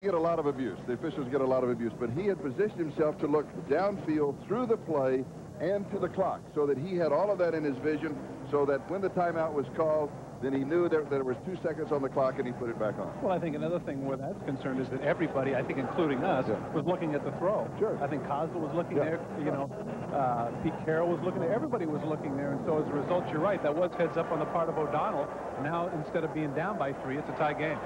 Get a lot of abuse. The officials get a lot of abuse, but he had positioned himself to look downfield through the play and to the clock so that he had all of that in his vision so that when the timeout was called, then he knew that there was 2 seconds on the clock and he put it back on. Well, I think another thing where that's concerned is that everybody, I think including us, was looking at the throw. Sure. I think Kozla was looking there, you know, Pete Carroll was looking there, everybody was looking there, and so as a result, you're right, that was heads up on the part of O'Donnell. Now, instead of being down by 3, it's a tie game.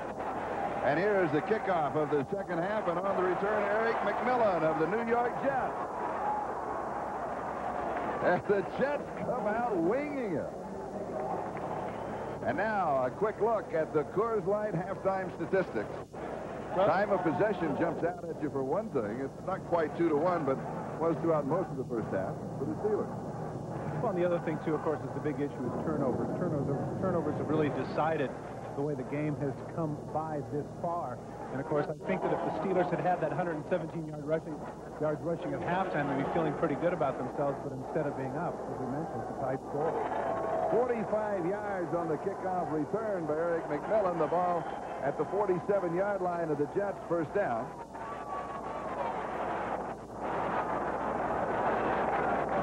And here's the kickoff of the second half, and on the return, Eric McMillan of the New York Jets. And the Jets come out winging it. And now a quick look at the Coors Light halftime statistics. Time of possession jumps out at you for one thing. It's not quite 2-1, but was throughout most of the first half for the Steelers. Well, and the other thing, too, of course, is the big issue is turnovers. Turnovers have really decided the way the game has come by this far. And, of course, I think that if the Steelers had had that 117-yard yards rushing at halftime, they'd be feeling pretty good about themselves, but instead of being up, as we mentioned, it's a tight score. 45 yards on the kickoff return by Eric McMillan. The ball at the 47-yard line of the Jets, first down.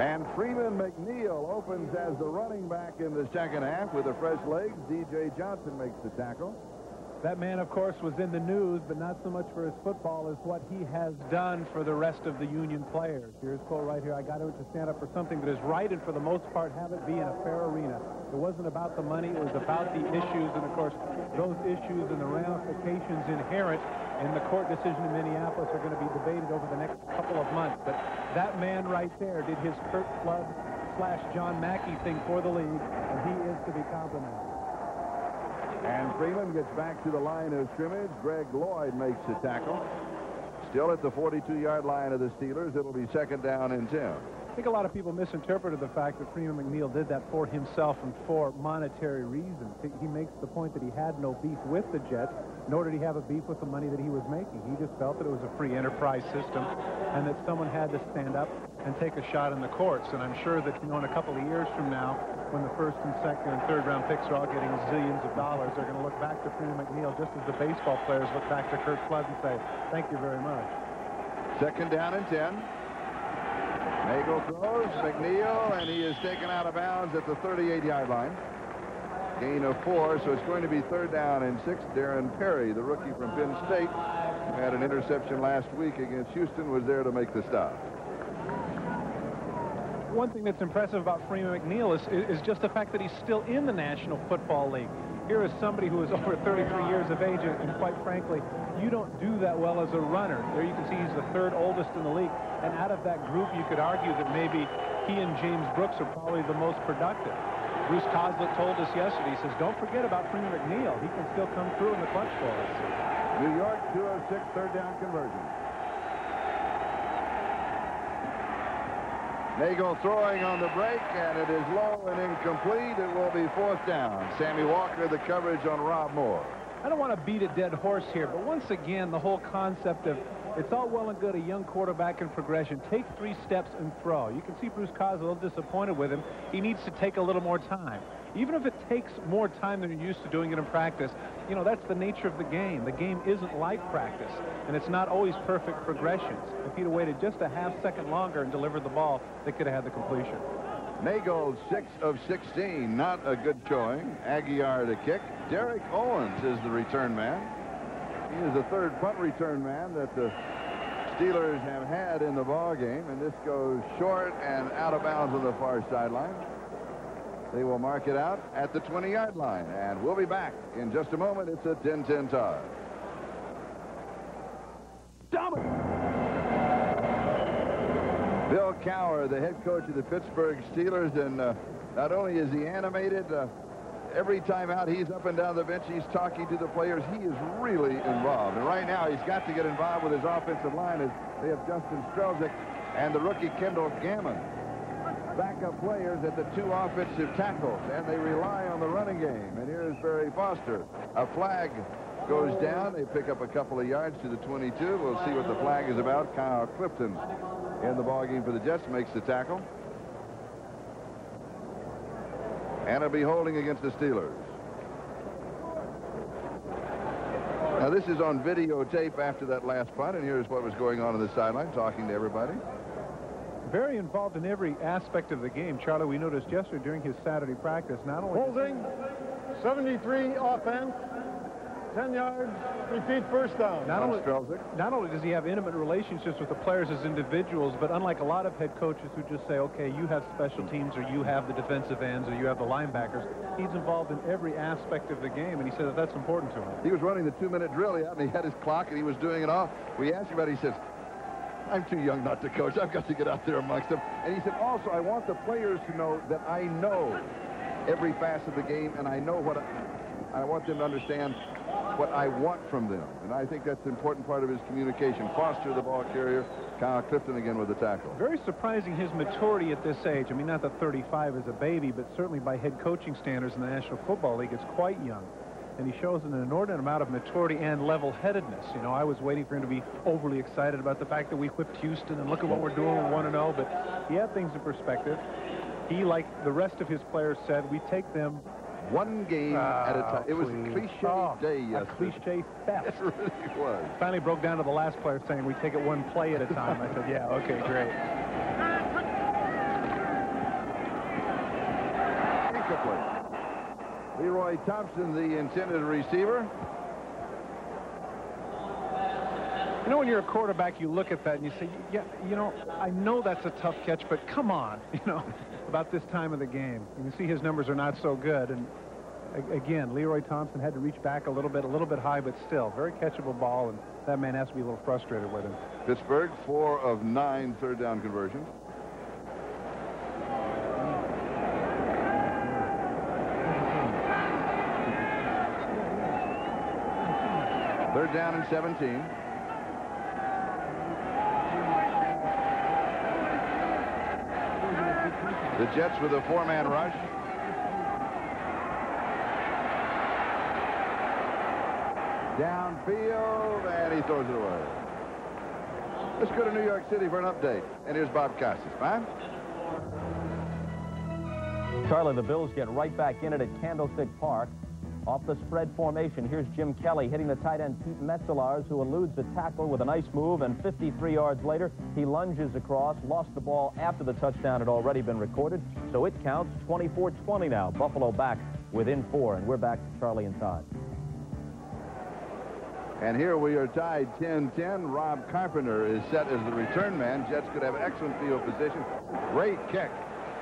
And Freeman Mcneil opens as the running back in the second half with the fresh legs. D.J. Johnson makes the tackle. That man, of course, was in the news, but not so much for his football as what he has done for the rest of the Union players. Here's Cole right here. I got him to stand up for something that is right and for the most part have it be in a fair arena. It wasn't about the money. It was about the issues, and, of course, those issues and the ramifications inherent in the court decision in Minneapolis are going to be debated over the next couple of months. But that man right there did his Kurt Flood / John Mackey thing for the league, and he is to be complimented. And Freeman gets back to the line of scrimmage. Greg Lloyd makes the tackle. Still at the 42-yard line of the Steelers. It'll be second down and 10. I think a lot of people misinterpreted the fact that Freeman Mcneil did that for himself and for monetary reasons. He makes the point that he had no beef with the Jets, nor did he have a beef with the money that he was making. He just felt that it was a free enterprise system and that someone had to stand up and take a shot in the courts. And I'm sure that, you know, in a couple of years from now, when the first and second and third round picks are all getting zillions of dollars, they're going to look back to Freeman Mcneil just as the baseball players look back to Kurt Flood and say, thank you very much. Second down and 10. Nagel throws, McNeil, and he is taken out of bounds at the 38-yard line. Gain of 4, so it's going to be third down and 6. Darren Perry, the rookie from Penn State, who had an interception last week against Houston, was there to make the stop. One thing that's impressive about Freeman Mcneil is just the fact that he's still in the National Football League. Here is somebody who is over 33 years of age, and quite frankly, you don't do that well as a runner. There you can see he's the third oldest in the league, and out of that group, you could argue that maybe he and James Brooks are probably the most productive. Bruce Kozla told us yesterday, he says, don't forget about Freeman Mcneil. He can still come through in the clutch for us. New York, 206, third down conversion. Nagel throwing on the break, and it is low and incomplete. It will be fourth down. Sammy Walker, the coverage on Rob Moore. I don't want to beat a dead horse here, but once again, the whole concept of it's all well and good, a young quarterback in progression. Take 3 steps and throw. You can see Bruce Kozla a little disappointed with him. He needs to take a little more time. Even if it takes more time than you're used to doing it in practice, you know, that's the nature of the game. The game isn't like practice, and it's not always perfect progressions. If he'd have waited just a half-second longer and delivered the ball, they could have had the completion. Nagel, 6 of 16, not a good showing. Aguiar to kick. Derek Owens is the return man. He is the third punt return man that the Steelers have had in the ball game, and this goes short and out of bounds on the far sideline. They will mark it out at the 20-yard line, and we'll be back in just a moment. It's a 10-10 tie. Bill Cowher, the head coach of the Pittsburgh Steelers, and not only is he animated, every time out he's up and down the bench, he's talking to the players. He is really involved. And right now he's got to get involved with his offensive line as they have Justin Strelzik and the rookie Kendall Gammon. Backup players at the 2 offensive tackles, and they rely on the running game. And here's Barry Foster. A flag goes down. They pick up a couple of yards to the 22. We'll see what the flag is about. Kyle Clifton in the ballgame for the Jets makes the tackle. And it'll be holding against the Steelers. Now, this is on videotape after that last punt, and here's what was going on the sideline, talking to everybody. Very involved in every aspect of the game. Charlie, we noticed yesterday during his Saturday practice, not only... Holding, 73 offense, 10 yards, repeat first down. Not only does he have intimate relationships with the players as individuals, but unlike a lot of head coaches who just say, okay, you have special teams, or you have the defensive ends, or you have the linebackers, he's involved in every aspect of the game, and he says that's important to him. He was running the 2-minute drill out, and he had his clock, and he was doing it all. We asked him about it. He says, I'm too young not to coach. I've got to get out there amongst them. And he said, also, I want the players to know that I know every facet of the game, and I know what I want them to understand what I want from them. And I think that's an important part of his communication. Foster, the ball carrier. Kyle Clifton again with the tackle. Very surprising his maturity at this age. I mean, not that 35 is a baby, but certainly by head coaching standards in the National Football League, it's quite young. And he shows an inordinate amount of maturity and level-headedness. You know, I was waiting for him to be overly excited about the fact that we whipped Houston and look at what we're doing, we want to know. But he had things in perspective. He, like the rest of his players said, we take them one game at a time. It was a cliche day yesterday. A cliche theft. It really was. Finally broke down to the last player saying we take it one play at a time. I said, yeah, okay, great. Incomplete. Leroy Thompson, the intended receiver. You know, when you're a quarterback, you look at that and you say, yeah, you know, I know that's a tough catch, but come on, you know, about this time of the game. You can see his numbers are not so good. And again, Leroy Thompson had to reach back a little bit high, but still, very catchable ball, and that man has to be a little frustrated with him. Pittsburgh, 4 of 9 third down conversions. Third down and 17. The Jets with a 4-man rush. Downfield, and he throws it away. Let's go to New York City for an update. And here's Bob Costas. Bob? Charlie, the Bills get right back in it at Candlestick Park. Off the spread formation, here's Jim Kelly hitting the tight end Pete Metzelaars, who eludes a tackle with a nice move, and 53 yards later, he lunges across, lost the ball after the touchdown had already been recorded, so it counts 24-20 now. Buffalo back within 4, and we're back to Charlie and Todd. And here we are tied 10-10. Rob Carpenter is set as the return man. Jets could have excellent field position. Great kick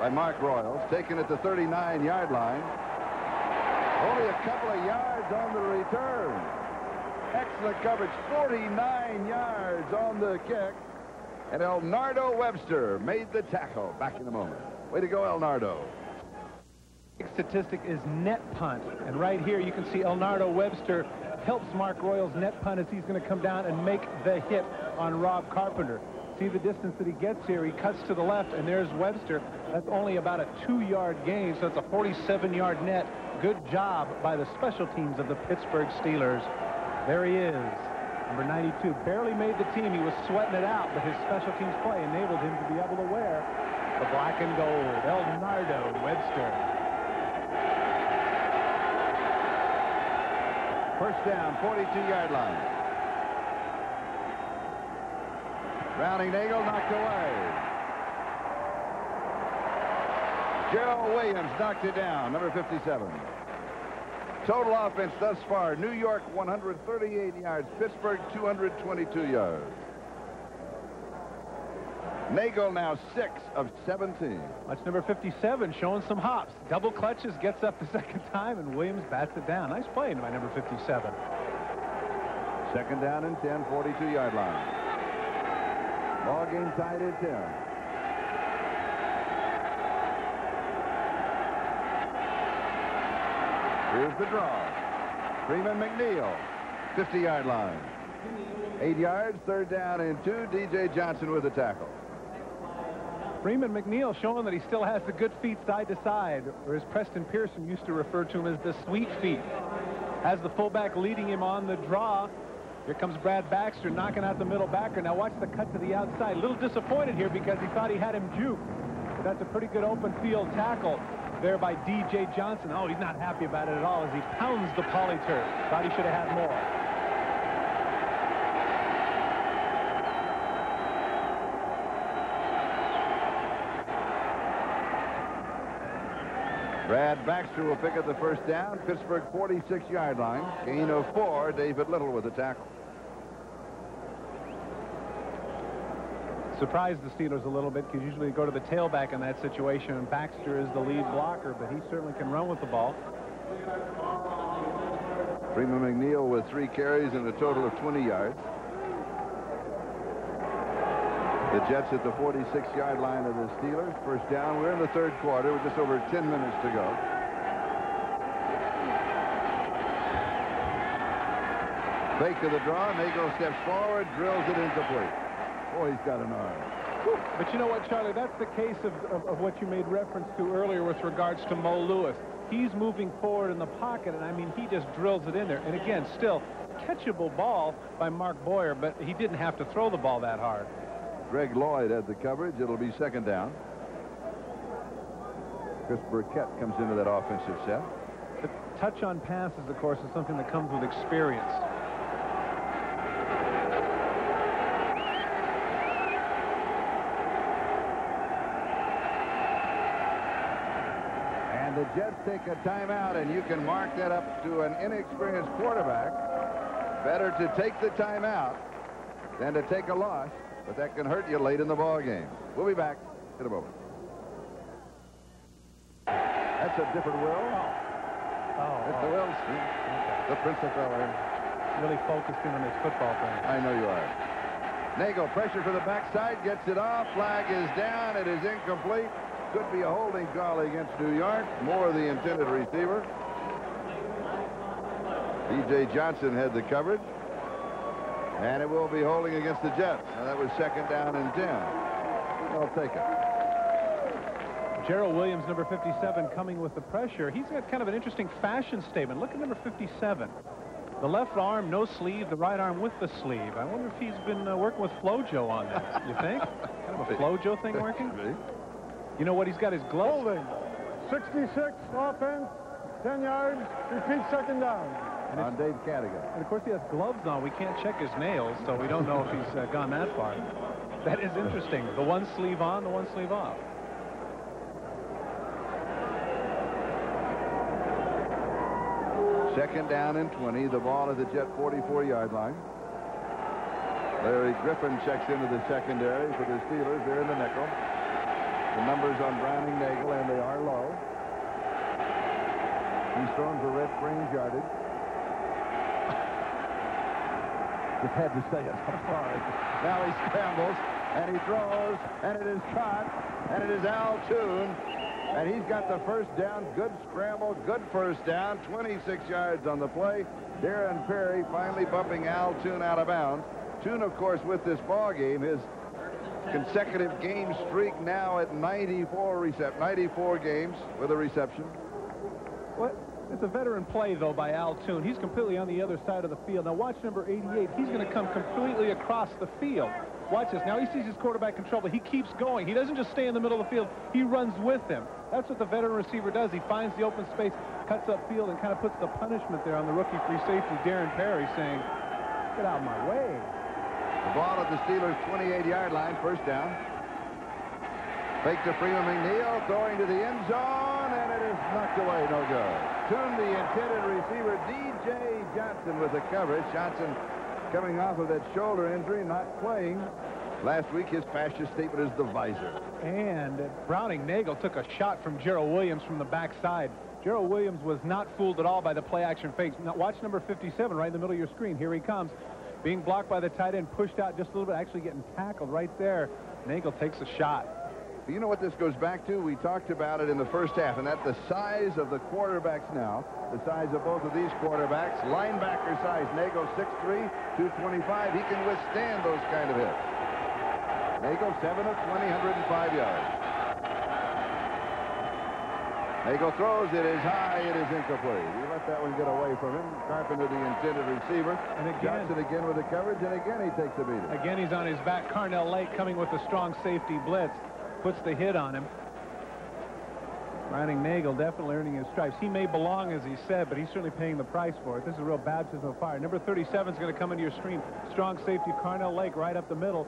by Mark Royals, taken at the 39-yard line. Only a couple of yards on the return. Excellent coverage, 49 yards on the kick. And Elnardo Webster made the tackle. Back in a moment. Way to go, Elnardo. Statistic is net punt. And right here you can see Elnardo Webster helps Mark Royals net punt as he's going to come down and make the hit on Rob Carpenter. See the distance that he gets here. He cuts to the left, and there's Webster. That's only about a 2-yard gain, so it's a 47-yard net. Good job by the special teams of the Pittsburgh Steelers. There he is, number 92. Barely made the team. He was sweating it out, but his special teams play enabled him to be able to wear the black and gold. Elnardo Webster. First down, 42-yard line. Browning Nagel knocked away. Gerald Williams knocked it down, number 57. Total offense thus far, New York 138 yards, Pittsburgh 222 yards. Nagel now 6 of 17. That's number 57 showing some hops. Double clutches, gets up the second time, and Williams bats it down. Nice play by number 57. Second down and 10, 42-yard line. Ball game tied at 10. Here's the draw. Freeman Mcneil, 50-yard line. 8 yards, third down and 2. DJ Johnson with the tackle. Freeman Mcneil showing that he still has the good feet side to side, or as Preston Pearson used to refer to him as the sweet feet. Has the fullback leading him on the draw. Here comes Brad Baxter knocking out the middle backer. Now watch the cut to the outside. A little disappointed here because he thought he had him juked. But that's a pretty good open field tackle there by DJ Johnson. Oh, he's not happy about it at all as he pounds the polyturf. Thought he should have had more. Brad Baxter will pick up the first down. Pittsburgh 46-yard line. Gain of 4. David Little with the tackle. Surprised the Steelers a little bit because usually they go to the tailback in that situation, and Baxter is the lead blocker, but he certainly can run with the ball. Freeman Mcneil with 3 carries and a total of 20 yards. The Jets at the 46-yard line of the Steelers. First down. We're in the third quarter with just over 10 minutes to go. Fake to the draw. Nagel steps forward, drills it incomplete. Boy, he's got an arm. But you know what, Charlie? That's the case of what you made reference to earlier with regards to Mo Lewis. He's moving forward in the pocket, and I mean, he just drills it in there. And again, still catchable ball by Mark Boyer, but he didn't have to throw the ball that hard. Greg Lloyd had the coverage. It'll be second down. Chris Burkett comes into that offensive set. The touch on passes, of course, is something that comes with experience. And the Jets take a timeout, and you can mark that up to an inexperienced quarterback. Better to take the timeout than to take a loss, but that can hurt you late in the ball game. We'll be back in a moment. That's a different Will. It's the Wills. The principal. Really focused in on his football thing. I know you are. Nagel, pressure for the backside, gets it off. Flag is down. It is incomplete. Could be a holding call against New York. More the intended receiver. D.J. Johnson had the coverage. And it will be holding against the Jets. Now, that was second down and 10. I'll take it. Gerald Williams, number 57, coming with the pressure. He's got kind of an interesting fashion statement. Look at number 57. The left arm, no sleeve. The right arm with the sleeve. I wonder if he's been working with Flojo on that. You think? Kind of a Flojo thing working? You know what? He's got his gloves. Holding. 66 offense, 10 yards. Repeat second down. On Dave Cadigan. And of course he has gloves on. We can't check his nails, so we don't know if he's gone that far. That is interesting. The one sleeve on, the one sleeve off. Second down and 20. The ball at the Jet 44-yard line. Larry Griffin checks into the secondary for the Steelers. They're in the nickel. The numbers on Browning Nagel, and they are low. He's thrown for red fringe yardage. Just had to say it. I'm sorry. Now he scrambles, and he throws, and it is caught, and it is Al Toon. And he's got the first down. Good scramble, good first down. 26 yards on the play. Darren Perry finally bumping Al Toon out of bounds. Toon, of course, with this ball game, his consecutive game streak now at 94 games with a reception. What? It's a veteran play, though, by Al Toon. He's completely on the other side of the field. Now, watch number 88. He's going to come completely across the field. Watch this. Now he sees his quarterback in trouble. He keeps going. He doesn't just stay in the middle of the field. He runs with him. That's what the veteran receiver does. He finds the open space, cuts up field, and kind of puts the punishment there on the rookie free safety, Darren Perry, saying, get out of my way. The ball at the Steelers' 28-yard line, first down. Fake to Freeman Mcneil, throwing to the end zone, and it is knocked away, no good. Toon, the intended receiver, D.J. Johnson with the coverage. Johnson coming off of that shoulder injury, not playing. Last week, his fascia statement is the visor. And Browning Nagel took a shot from Gerald Williams from the backside. Gerald Williams was not fooled at all by the play-action fakes. Now, watch number 57 right in the middle of your screen. Here he comes. Being blocked by the tight end, pushed out just a little bit, actually getting tackled right there. Nagel takes a shot. You know what this goes back to? We talked about it in the first half, and that's the size of the quarterbacks now. The size of both of these quarterbacks. Linebacker size. Nagel 6'3", 225. He can withstand those kind of hits. Nagel 7 of 20, 105 yards. Nagel throws. It is high. It is incomplete. He let that one get away from him. Carpenter, the intended receiver. And again, Johnson again with the coverage, and again he takes a beating. Again, he's on his back. Carnell Lake coming with a strong safety blitz. Puts the hit on him. Browning Nagel definitely earning his stripes. He may belong, as he said, but he's certainly paying the price for it. This is a real baptism of fire. Number 37 is going to come into your screen. Strong safety, Carnell Lake, right up the middle.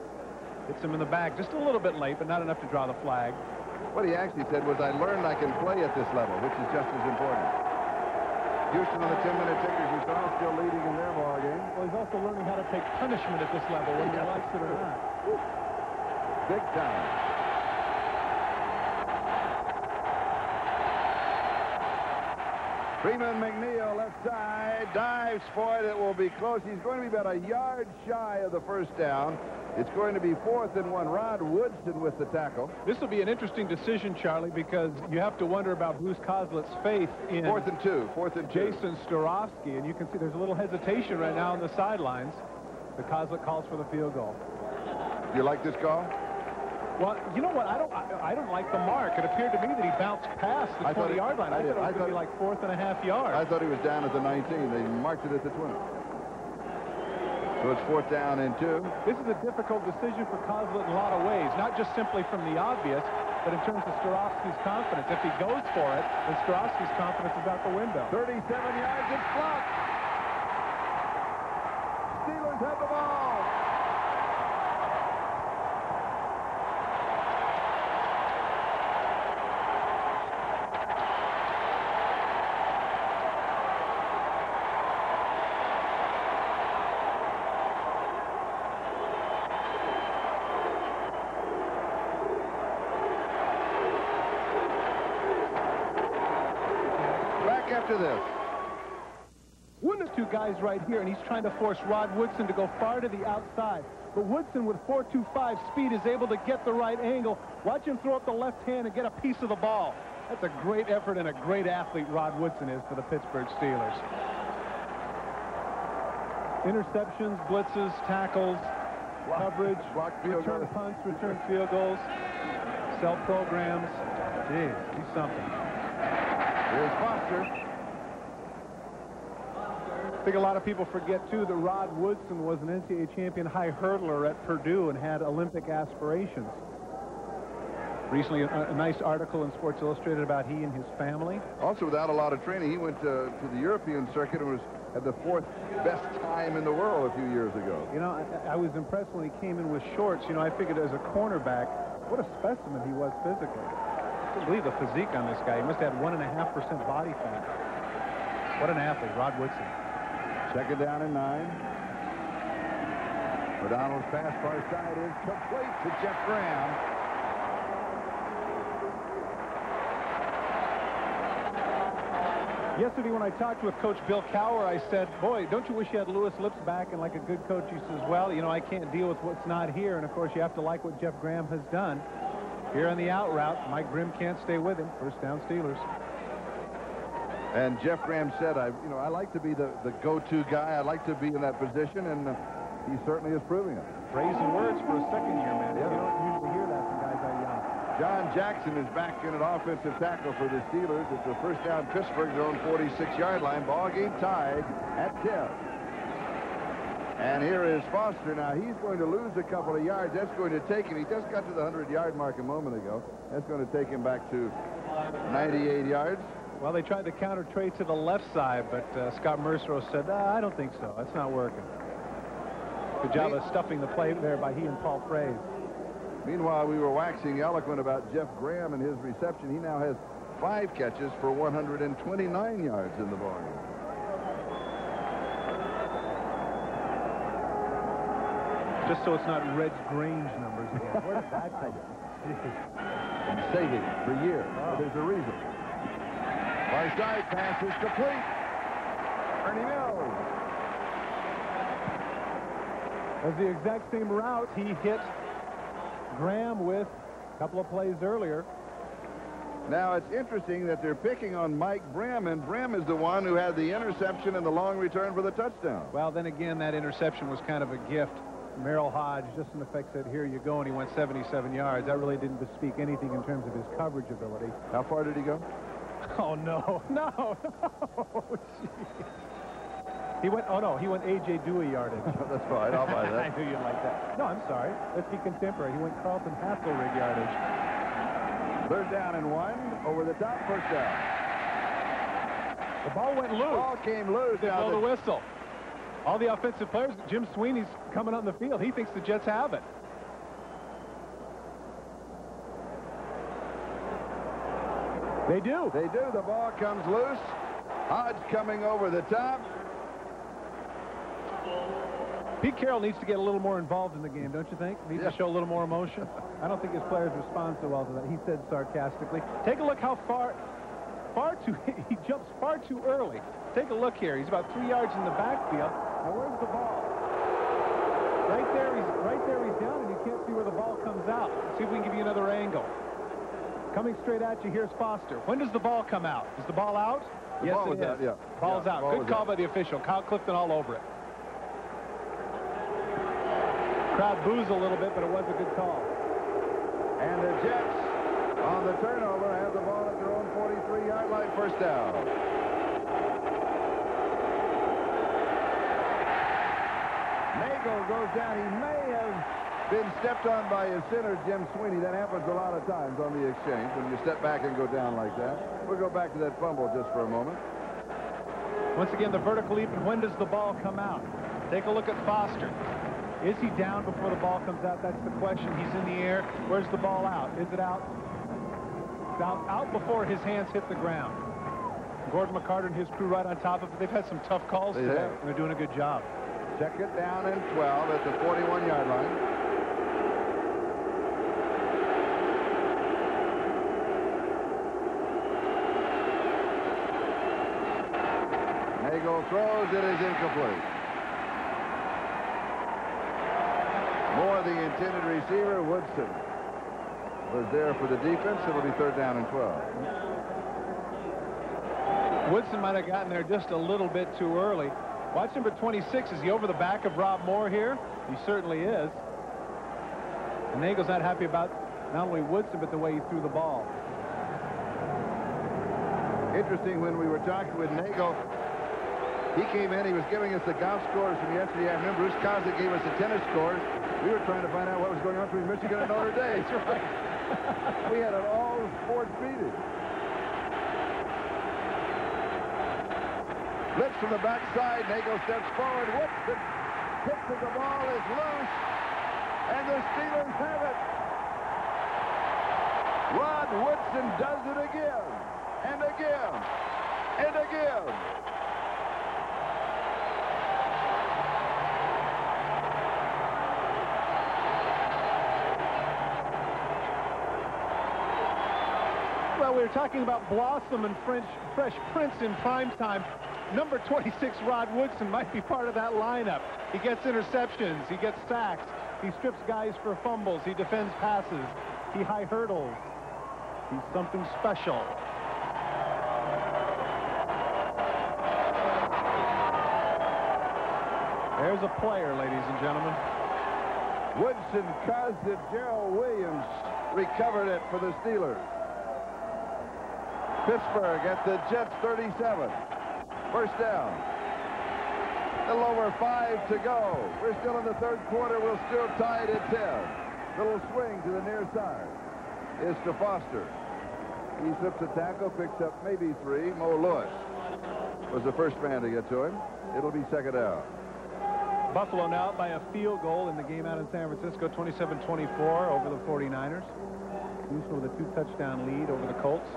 Hits him in the back. Just a little bit late, but not enough to draw the flag. What he actually said was, I learned I can play at this level, which is just as important. Houston on the 10-minute tickers, you saw, still leading in their ball game. Well, he's also learning how to take punishment at this level, whether he likes it or not. Big time. Freeman Mcneil, left side, dives for it. It will be close. He's going to be about a yard shy of the first down. It's going to be 4th and 1. Rod Woodson with the tackle. This will be an interesting decision, Charlie, because you have to wonder about Bruce Coslett's faith in 4th and 2. Jason Starofsky, and you can see there's a little hesitation right now on the sidelines. The Coslett calls for the field goal. You like this call? Well, you know what? I don't like the mark. It appeared to me that he bounced past the 20-yard line. I thought it was going to be like 4th and a half yards. I thought he was down at the 19. They marked it at the 20. So it's 4th down and 2. This is a difficult decision for Coslett in a lot of ways, not just simply from the obvious, but in terms of Starofsky's confidence. If he goes for it, then Starofsky's confidence is out the window. 37 yards, it's blocked. Steelers have the ball. After this. One of two guys right here, and he's trying to force Rod Woodson to go far to the outside. But Woodson, with 4.25 speed, is able to get the right angle. Watch him throw up the left hand and get a piece of the ball. That's a great effort and a great athlete Rod Woodson is for the Pittsburgh Steelers. Interceptions, blitzes, tackles, coverage, return punts, return field goals, self-programs. Geez, he's something. Here's Foster. I think a lot of people forget, too, that Rod Woodson was an NCAA champion high hurdler at Purdue and had Olympic aspirations. Recently, a nice article in Sports Illustrated about he and his family. Also, without a lot of training, he went to the European circuit and had the 4th best time in the world a few years ago. You know, I was impressed when he came in with shorts. You know, I figured as a cornerback, what a specimen he was physically. I can't believe the physique on this guy. He must have 1.5% body fat. What an athlete, Rod Woodson. 2nd down and 9. O'Donnell's pass far side is complete to Jeff Graham. Yesterday when I talked with Coach Bill Cowher, I said, boy, don't you wish you had Louis Lips back? And like a good coach, he says, well, you know, I can't deal with what's not here. And, of course, you have to like what Jeff Graham has done. Here on the out route, Mike Grimm can't stay with him. 1st down Steelers. And Jeff Graham said, I like to be the go-to guy. I like to be in that position, and he certainly is proving it. Praising words for a second-year man. Yeah. You don't usually hear that from guys that young. John Jackson is back in an offensive tackle for the Steelers. It's a 1st down, Pittsburgh's own 46-yard line. Ball game tied at 10. And here is Foster. Now, he's going to lose a couple of yards. That's going to take him. He just got to the 100-yard mark a moment ago. That's going to take him back to 98 yards. Well, they tried to counter trade to the left side, but Scott Merceau said, I don't think so. That's not working. Good job of stuffing the play there by he and Paul Fraze. Meanwhile, we were waxing eloquent about Jeff Graham and his reception. He now has 5 catches for 129 yards in the ballgame. Just so it's not Red Grange numbers again. Where did that come from? Been saving for years. Oh. There's a reason. Far side pass is complete. Ernie Mills. As the exact same route he hit Graham with a couple of plays earlier. Now, it's interesting that they're picking on Mike Brim, and Brim is the one who had the interception and the long return for the touchdown. Well, then again, that interception was kind of a gift. Merrill Hodge just in effect said, here you go, and he went 77 yards. That really didn't bespeak anything in terms of his coverage ability. How far did he go? Oh, no. He went, he went A.J. Dewey yardage. That's fine, I'll buy that. I knew you'd like that. No, I'm sorry. Let's be contemporary. He went Carlton Hasselrig yardage. 3rd down and 1, over the top, 1st down. The ball went loose. Ball came loose. They blow the whistle. All the offensive players, Jim Sweeney's coming on the field. He thinks the Jets have it. They do. They do. The ball comes loose. Hodge coming over the top. Pete Carroll needs to get a little more involved in the game, don't you think? Needs to show a little more emotion. I don't think his players respond so well to that. He said sarcastically. Take a look how he jumps far too early. Take a look here. He's about 3 yards in the backfield. Now where's the ball? Right there he's down, and you can't see where the ball comes out. Let's see if we can give you another angle. Coming straight at you, here's Foster. When does the ball come out? Is the ball out? Yes, it is. Yeah. Ball's out. Good call by the official. Kyle Clifton all over it. Crowd boos a little bit, but it was a good call. And the Jets on the turnover have the ball at their own 43-yard line, first down. Nagel goes down. He may have been stepped on by his center, Jim Sweeney. That happens a lot of times on the exchange when you step back and go down like that. We'll go back to that fumble just for a moment. Once again, the vertical leap, and when does the ball come out? Take a look at Foster. Is he down before the ball comes out? That's the question. He's in the air. Where's the ball out? Is it out? It's out before his hands hit the ground. Gordon McCarter and his crew right on top of it. They've had some tough calls today, and they're doing a good job. Second down and 12 at the 41-yard line. Nagel throws. It is incomplete. Moore, the intended receiver. Woodson was there for the defense. It'll be third down and 12. Woodson might have gotten there just a little bit too early. Watch number 26. Is he over the back of Rob Moore here? He certainly is. And Nagel's not happy about not only Woodson, but the way he threw the ball. Interesting, when we were talking with Nagel, he came in, he was giving us the golf scores from yesterday afternoon. Bruce Cossack gave us the tennis scores. We were trying to find out what was going on between Michigan and Notre Dame. That's right. We had an all-sports meeting. Blitz from the backside. Nagel steps forward. Whoops! The tip of the ball is loose. And the Steelers have it. Rod Woodson does it again. And again. And again. Well, we were talking about Blossom and Fresh Prince in prime time. Number 26, Rod Woodson, might be part of that lineup. He gets interceptions. He gets sacks. He strips guys for fumbles. He defends passes. He high hurdles. He's something special. There's a player, ladies and gentlemen. Woodson caused it. Gerald Williams recovered it for the Steelers. Pittsburgh at the Jets 37. First down. A little over 5 to go. We're still in the third quarter. We're still tied at 10. Little swing to the near side is to Foster. He slips a tackle, picks up maybe 3. Mo Lewis was the first man to get to him. It'll be second down. Buffalo now up by a field goal in the game out in San Francisco, 27-24 over the 49ers. Houston with a 2-touchdown lead over the Colts.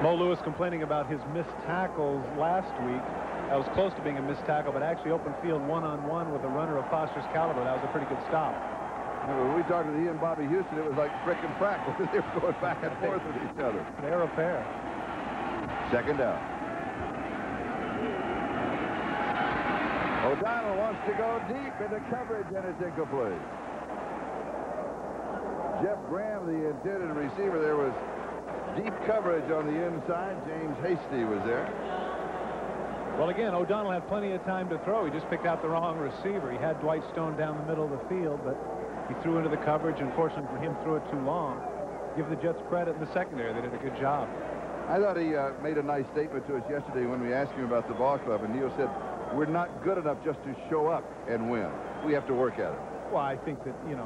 Mo Lewis complaining about his missed tackles last week. That was close to being a missed tackle, but actually open field one-on-one with a runner of Foster's caliber. That was a pretty good stop. When we talked to he and Bobby Houston, it was like frick and frack because they were going back and forth with each other. They're a pair. Second down. O'Donnell wants to go deep into coverage, and it's incomplete. Jeff Graham, the intended receiver, there was deep coverage on the inside. James Hasty was there. Well, again, O'Donnell had plenty of time to throw. He just picked out the wrong receiver. He had Dwight Stone down the middle of the field, but he threw into the coverage. Unfortunately for him, threw it too long. Give the Jets credit in the secondary. They did a good job. I thought he made a nice statement to us yesterday when we asked him about the ball club, and Neil said, we're not good enough just to show up and win. We have to work at it. Well, I think that, you know,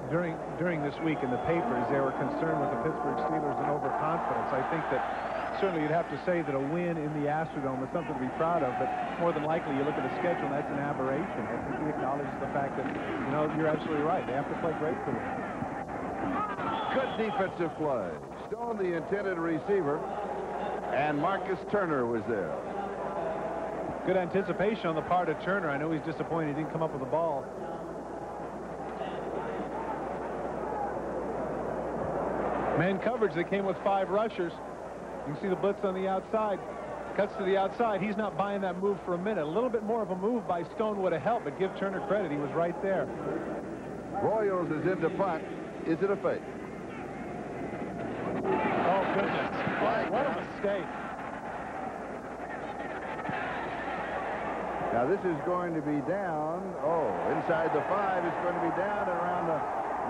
during this week in the papers, they were concerned with the Pittsburgh Steelers and overconfidence. I think that certainly you'd have to say that a win in the Astrodome is something to be proud of, but more than likely you look at the schedule and that's an aberration. I think he acknowledges the fact that, you know, you're absolutely right. They have to play great to win. Good defensive play. Stone, the intended receiver, and Marcus Turner was there. Good anticipation on the part of Turner. I know he's disappointed he didn't come up with the ball. Man coverage that came with 5 rushers. You can see the blitz on the outside. Cuts to the outside. He's not buying that move for a minute. A little bit more of a move by Stone would have helped, but give Turner credit. He was right there. Royals is into punt. Is it a fake? Oh, goodness. What a mistake. Now, this is going to be down. Oh, inside the 5. It's going to be down around the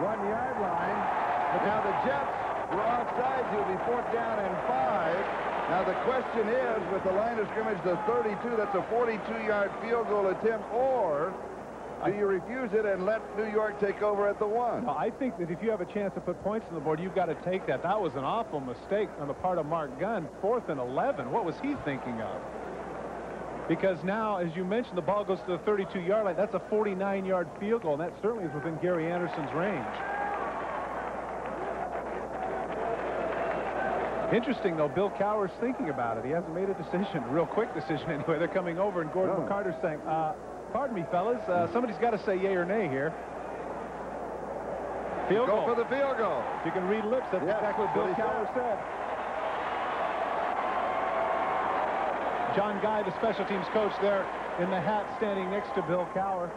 1-yard line. But now the Jets were offside. He'll be 4th down and 5. Now, the question is, with the line of scrimmage, the 32, that's a 42-yard field goal attempt, or do you refuse it and let New York take over at the 1? No, I think that if you have a chance to put points on the board, you've got to take that. That was an awful mistake on the part of Mark Gunn. 4th and 11. What was he thinking of? Because now, as you mentioned, the ball goes to the 32-yard line. That's a 49-yard field goal, and that certainly is within Gary Anderson's range. Interesting, though, Bill Cowher's thinking about it. He hasn't made a decision, a real quick decision anyway. They're coming over, and Gordon McCarter's saying, pardon me, fellas, somebody's got to say yay or nay here. Field goal. Go for the field goal. If you can read lips, that's exactly what Bill Cowher said. John Guy, the special teams coach there in the hat, standing next to Bill Cowher.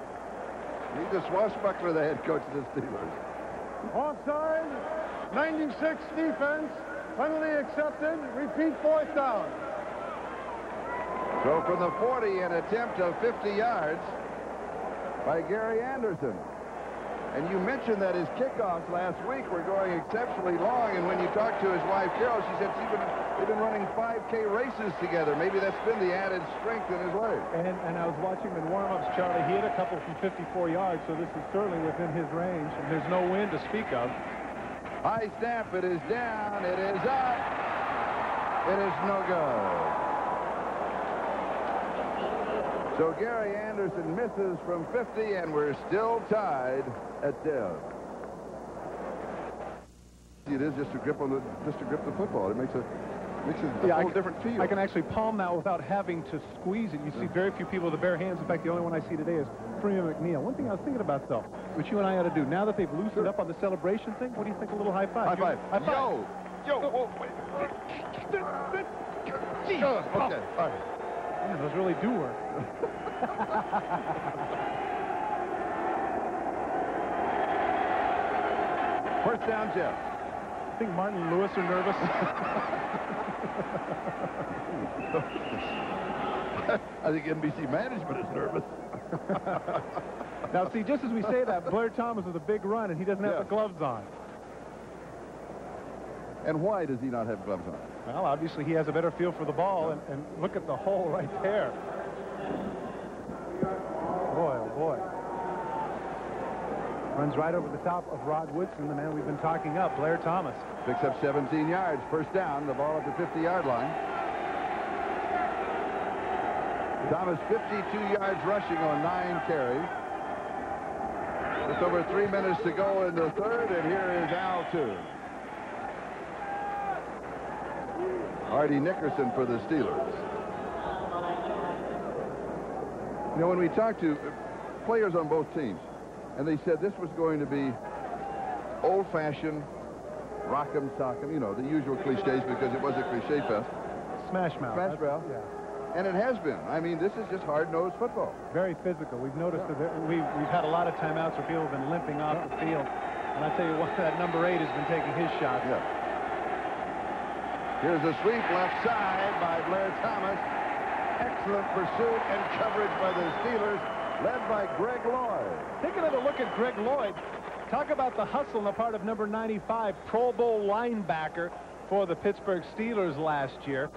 He's a swashbuckler, the head coach of the Steelers. Offside, 96 defense. Penalty accepted. Repeat 4th down. So from the 40, an attempt of 50 yards by Gary Anderson. And you mentioned that his kickoffs last week were going exceptionally long, and when you talked to his wife, Carol, she said they've been running 5K races together. Maybe that's been the added strength in his legs. And I was watching him in warm-ups, Charlie. He hit a couple from 54 yards, so this is certainly within his range, and there's no wind to speak of. High snap, it is down, it is up, it is no good. So Gary Anderson misses from 50, and we're still tied at 10. It is just to grip the football. It makes a whole different feel. I can actually palm that without having to squeeze it. You see very few people with the bare hands. In fact, the only one I see today is Freeman Mcneil. One thing I was thinking about, though, which you and I ought to do, now that they've loosened up on the celebration thing, what do you think? A little high five? High five. High five. Yo. Oh, wait. Okay. All right. Man, those really do work. First down, Jeff. I think Martin and Lewis are nervous. I think NBC management is nervous. Now, see, just as we say that, Blair Thomas with a big run, and he doesn't have the gloves on. And why does he not have gloves on? Well, obviously, he has a better feel for the ball, and look at the hole right there. Boy, oh, boy. Runs right over the top of Rod Woodson, the man we've been talking up, Blair Thomas. Picks up 17 yards. First down, the ball at the 50-yard line. Thomas 52 yards rushing on 9 carries. Just over 3 minutes to go in the third, and here is Al Toon. Artie Nickerson for the Steelers. You know, when we talked to players on both teams, and they said this was going to be old-fashioned, rock'em sock'em, you know, the usual cliches, because it was a cliche fest. Smash mouth. Smash mouth. Yeah. And it has been. I mean, this is just hard-nosed football. Very physical. We've noticed that we've had a lot of timeouts where people have been limping off the field. And I tell you what, that number 8 has been taking his shots. Yeah. Here's a sweep left side by Blair Thomas. Excellent pursuit and coverage by the Steelers, led by Greg Lloyd. Take another look at Greg Lloyd. Talk about the hustle on the part of number 95, Pro Bowl linebacker for the Pittsburgh Steelers last year.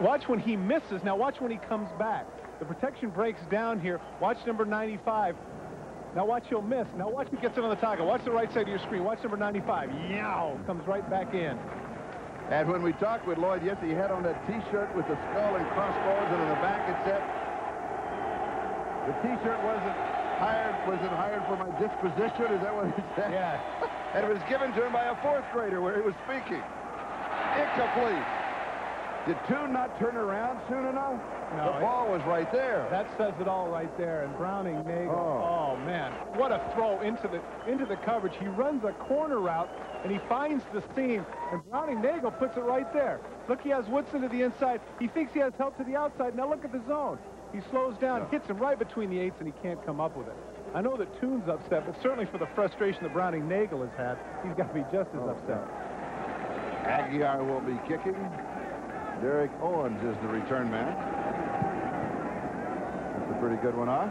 Watch when he misses. Now watch when he comes back. The protection breaks down here. Watch number 95. Now watch he'll miss. Now watch he gets it on the target. Watch the right side of your screen. Watch number 95. Yow! Comes right back in. And when we talked with Lloyd, yes, he had on that T-shirt with the skull and crossbones, and in the back it said, the T-shirt wasn't Was it hired for my disposition? Is that what he said? Yeah. And it was given to him by a fourth grader where he was speaking. Incomplete. Did Toon not turn around soon enough? No, the ball was right there. That says it all right there. And Browning Nagel. Oh, man. What a throw into the coverage. He runs a corner route, and he finds the seam. And Browning Nagel puts it right there. Look, he has Woodson to the inside. He thinks he has help to the outside. Now look at the zone. He slows down, hits him right between the eights, and he can't come up with it. I know that Toon's upset, but certainly for the frustration that Browning Nagel has had, he's got to be just as upset. Aguiar will be kicking. Derek Owens is the return man. That's a pretty good one, huh?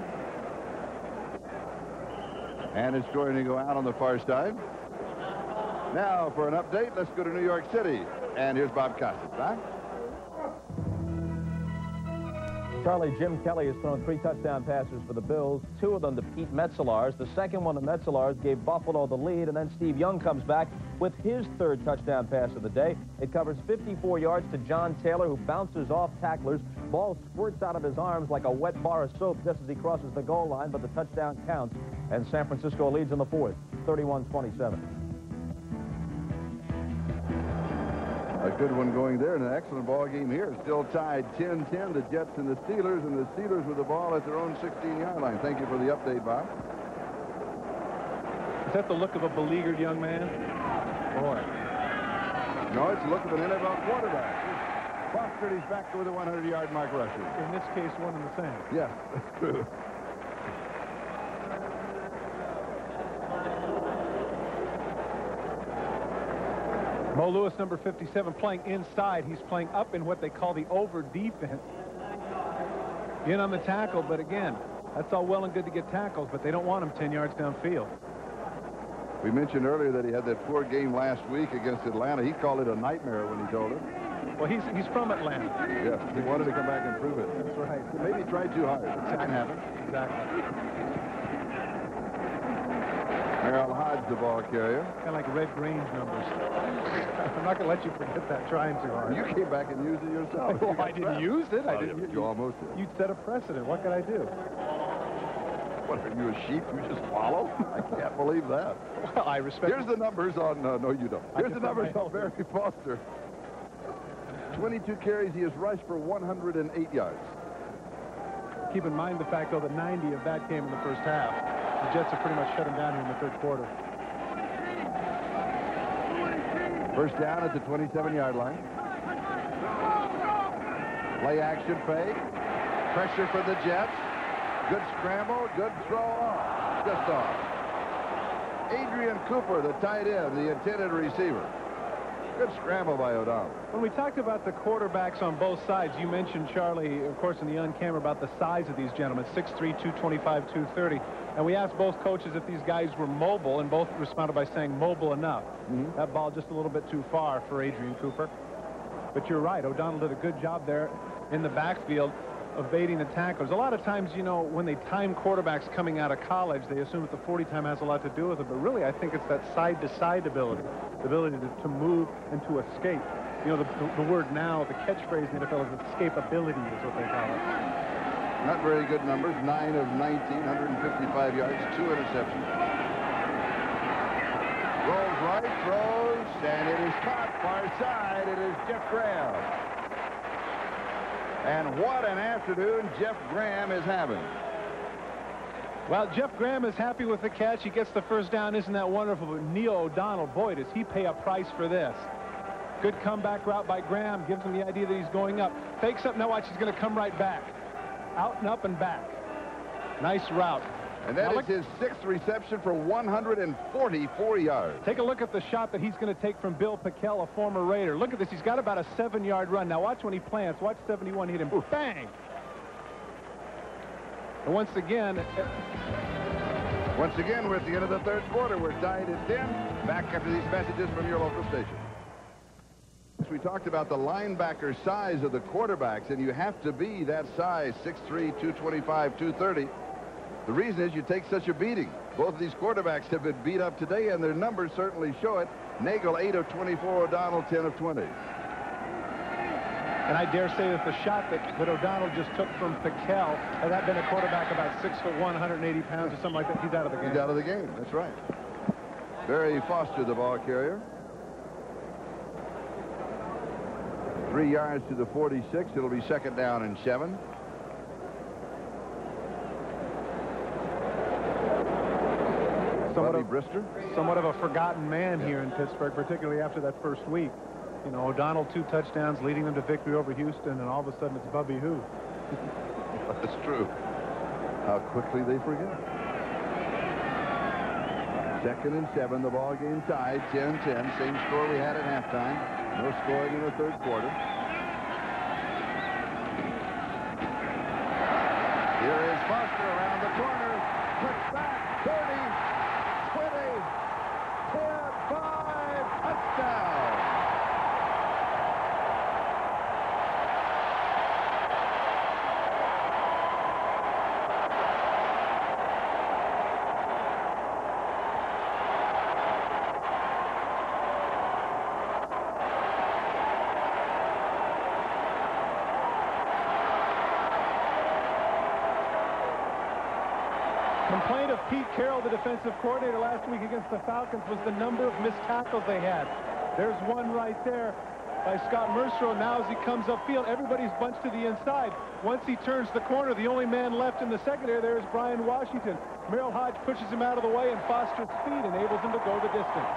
And it's going to go out on the far side. Now for an update, let's go to New York City. And here's Bob Costas, huh? Charlie, Jim Kelly has thrown 3 touchdown passes for the Bills, 2 of them to Pete Metzelaars. The second one to Metzelaars gave Buffalo the lead, and then Steve Young comes back with his 3rd touchdown pass of the day. It covers 54 yards to John Taylor, who bounces off tacklers. Ball squirts out of his arms like a wet bar of soap just as he crosses the goal line, but the touchdown counts, and San Francisco leads in the 4th, 31-27. A good one going there, and an excellent ball game here. Still tied 10-10, the Jets and the Steelers with the ball at their own 16-yard line. Thank you for the update, Bob. Is that the look of a beleaguered young man? Boy. No, it's the look of an NFL quarterback. Foster, he's back to the 100-yard mark rushing. In this case, one and the same. Yes, that's true. Mo Lewis, number 57, playing inside. He's playing up in what they call the over defense. In on the tackle, but again, that's all well and good to get tackles, but they don't want him 10 yards downfield. We mentioned earlier that he had that poor game last week against Atlanta. He called it a nightmare when he told it. Well, he's from Atlanta. Yes, he wanted to come back and prove it. That's right. Maybe he tried too hard. That can happen. Exactly. Merrill Hodge, the ball carrier. Kind of like Red Grange numbers. I'm not going to let you forget that trying too hard. You came back and used it yourself. Well, I didn't use it. I didn't. You almost did. You'd set a precedent. What could I do? What, are you a sheep you just follow? I can't believe that. Well, I respect. Here's the numbers on, no, you don't. Here's the numbers on Barry Foster. 22 carries, he has rushed for 108 yards. Keep in mind the fact, though, that 90 of that came in the first half. The Jets have pretty much shut him down here in the 3rd quarter. First down at the 27-yard line. Play action fake. Pressure for the Jets. Good scramble, good throw off. Just off. Adrian Cooper, the tight end, the intended receiver. Good scramble by O'Donnell. When we talked about the quarterbacks on both sides, you mentioned, Charlie, of course, in the on-camera about the size of these gentlemen, 6'3", 225, 230. And we asked both coaches if these guys were mobile, and both responded by saying mobile enough. That ball just a little bit too far for Adrian Cooper. But you're right, O'Donnell did a good job there in the backfield evading the tacklers. A lot of times, you know, when they time quarterbacks coming out of college, they assume that the 40 time has a lot to do with it, but really I think it's that side-to-side ability, the ability to move and to escape. You know, the word now, the catchphrase in the NFL is escapability is what they call it. Not very good numbers, 9 of 19, 155 yards, 2 interceptions. Rolls right, throws, and it is caught far side. It is Jeff Graham. And what an afternoon Jeff Graham is having. Well, Jeff Graham is happy with the catch. He gets the first down. Isn't that wonderful? But Neil O'Donnell, boy, does he pay a price for this. Good comeback route by Graham. Gives him the idea that he's going up. Fakes up. Now watch, he's going to come right back. Out and up and back. Nice route. And that is his 6th reception for 144 yards. Take a look at the shot that he's going to take from Bill Pickell, a former Raider. Look at this. He's got about a 7-yard run. Now watch when he plants. Watch 71 hit him. Bang! And once again, we're at the end of the 3rd quarter. We're tied at 10. Back after these messages from your local station. We talked about the linebacker size of the quarterbacks, and you have to be that size, 6'3", 225, 230. The reason is you take such a beating. Both of these quarterbacks have been beat up today, and their numbers certainly show it. Nagel, 8 of 24, O'Donnell, 10 of 20. And I dare say that the shot that O'Donnell just took from Piquel, had that been a quarterback about 6'1", 180 pounds or something like that, he's out of the game. He's out of the game. That's right. Barry Foster, the ball carrier. 3 yards to the 46. It'll be 2nd down and 7. Somewhat of a forgotten man here in Pittsburgh, particularly after that first week. You know, O'Donnell 2 touchdowns leading them to victory over Houston, and all of a sudden it's Bubby Who. That's true. How quickly they forget. 2nd and 7. The ball game tied 10-10. Same score we had at halftime. No scoring in the 3rd quarter. Here is Foster around the corner. Puts back 30. 20, 10, 5, touchdown. Complaint of Pete Carroll, the defensive coordinator, last week against the Falcons was the number of missed tackles they had. There's one right there by Scott Mercer. Now as he comes upfield, everybody's bunched to the inside. Once he turns the corner, the only man left in the secondary there is Brian Washington. Merrill Hodge pushes him out of the way, and Foster's speed enables him to go the distance.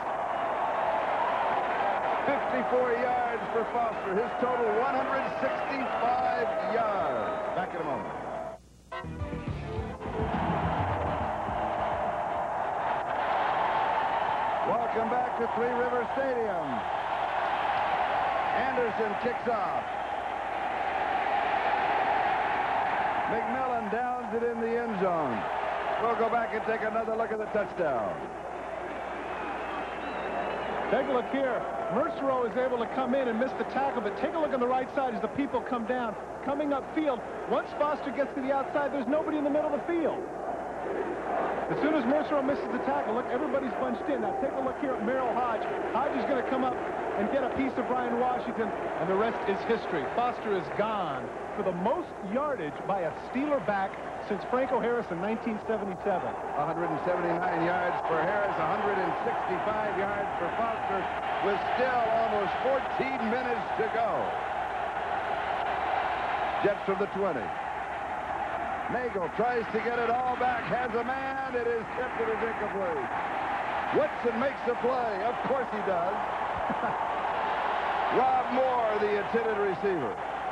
54 yards for Foster. His total 165 yards. Back in a moment. Welcome back to Three River Stadium. Anderson kicks off. McMillan downs it in the end zone. We'll go back and take another look at the touchdown. Take a look here. Mercereau is able to come in and miss the tackle, but take a look on the right side as the people come down. Coming upfield, once Foster gets to the outside, there's nobody in the middle of the field. As soon as Mercereau misses the tackle, look, everybody's bunched in. Now take a look here at Merrill Hodge. Hodge is going to come up and get a piece of Brian Washington, and the rest is history. Foster is gone for the most yardage by a Steeler back since Franco Harris in 1977. 179 yards for Harris, 165 yards for Foster, with still almost 14 minutes to go. Jets from the 20. Nagel tries to get it all back, has a man, it is tipped, it is incomplete. Woodson makes the play, of course he does. Rob Moore, the intended receiver.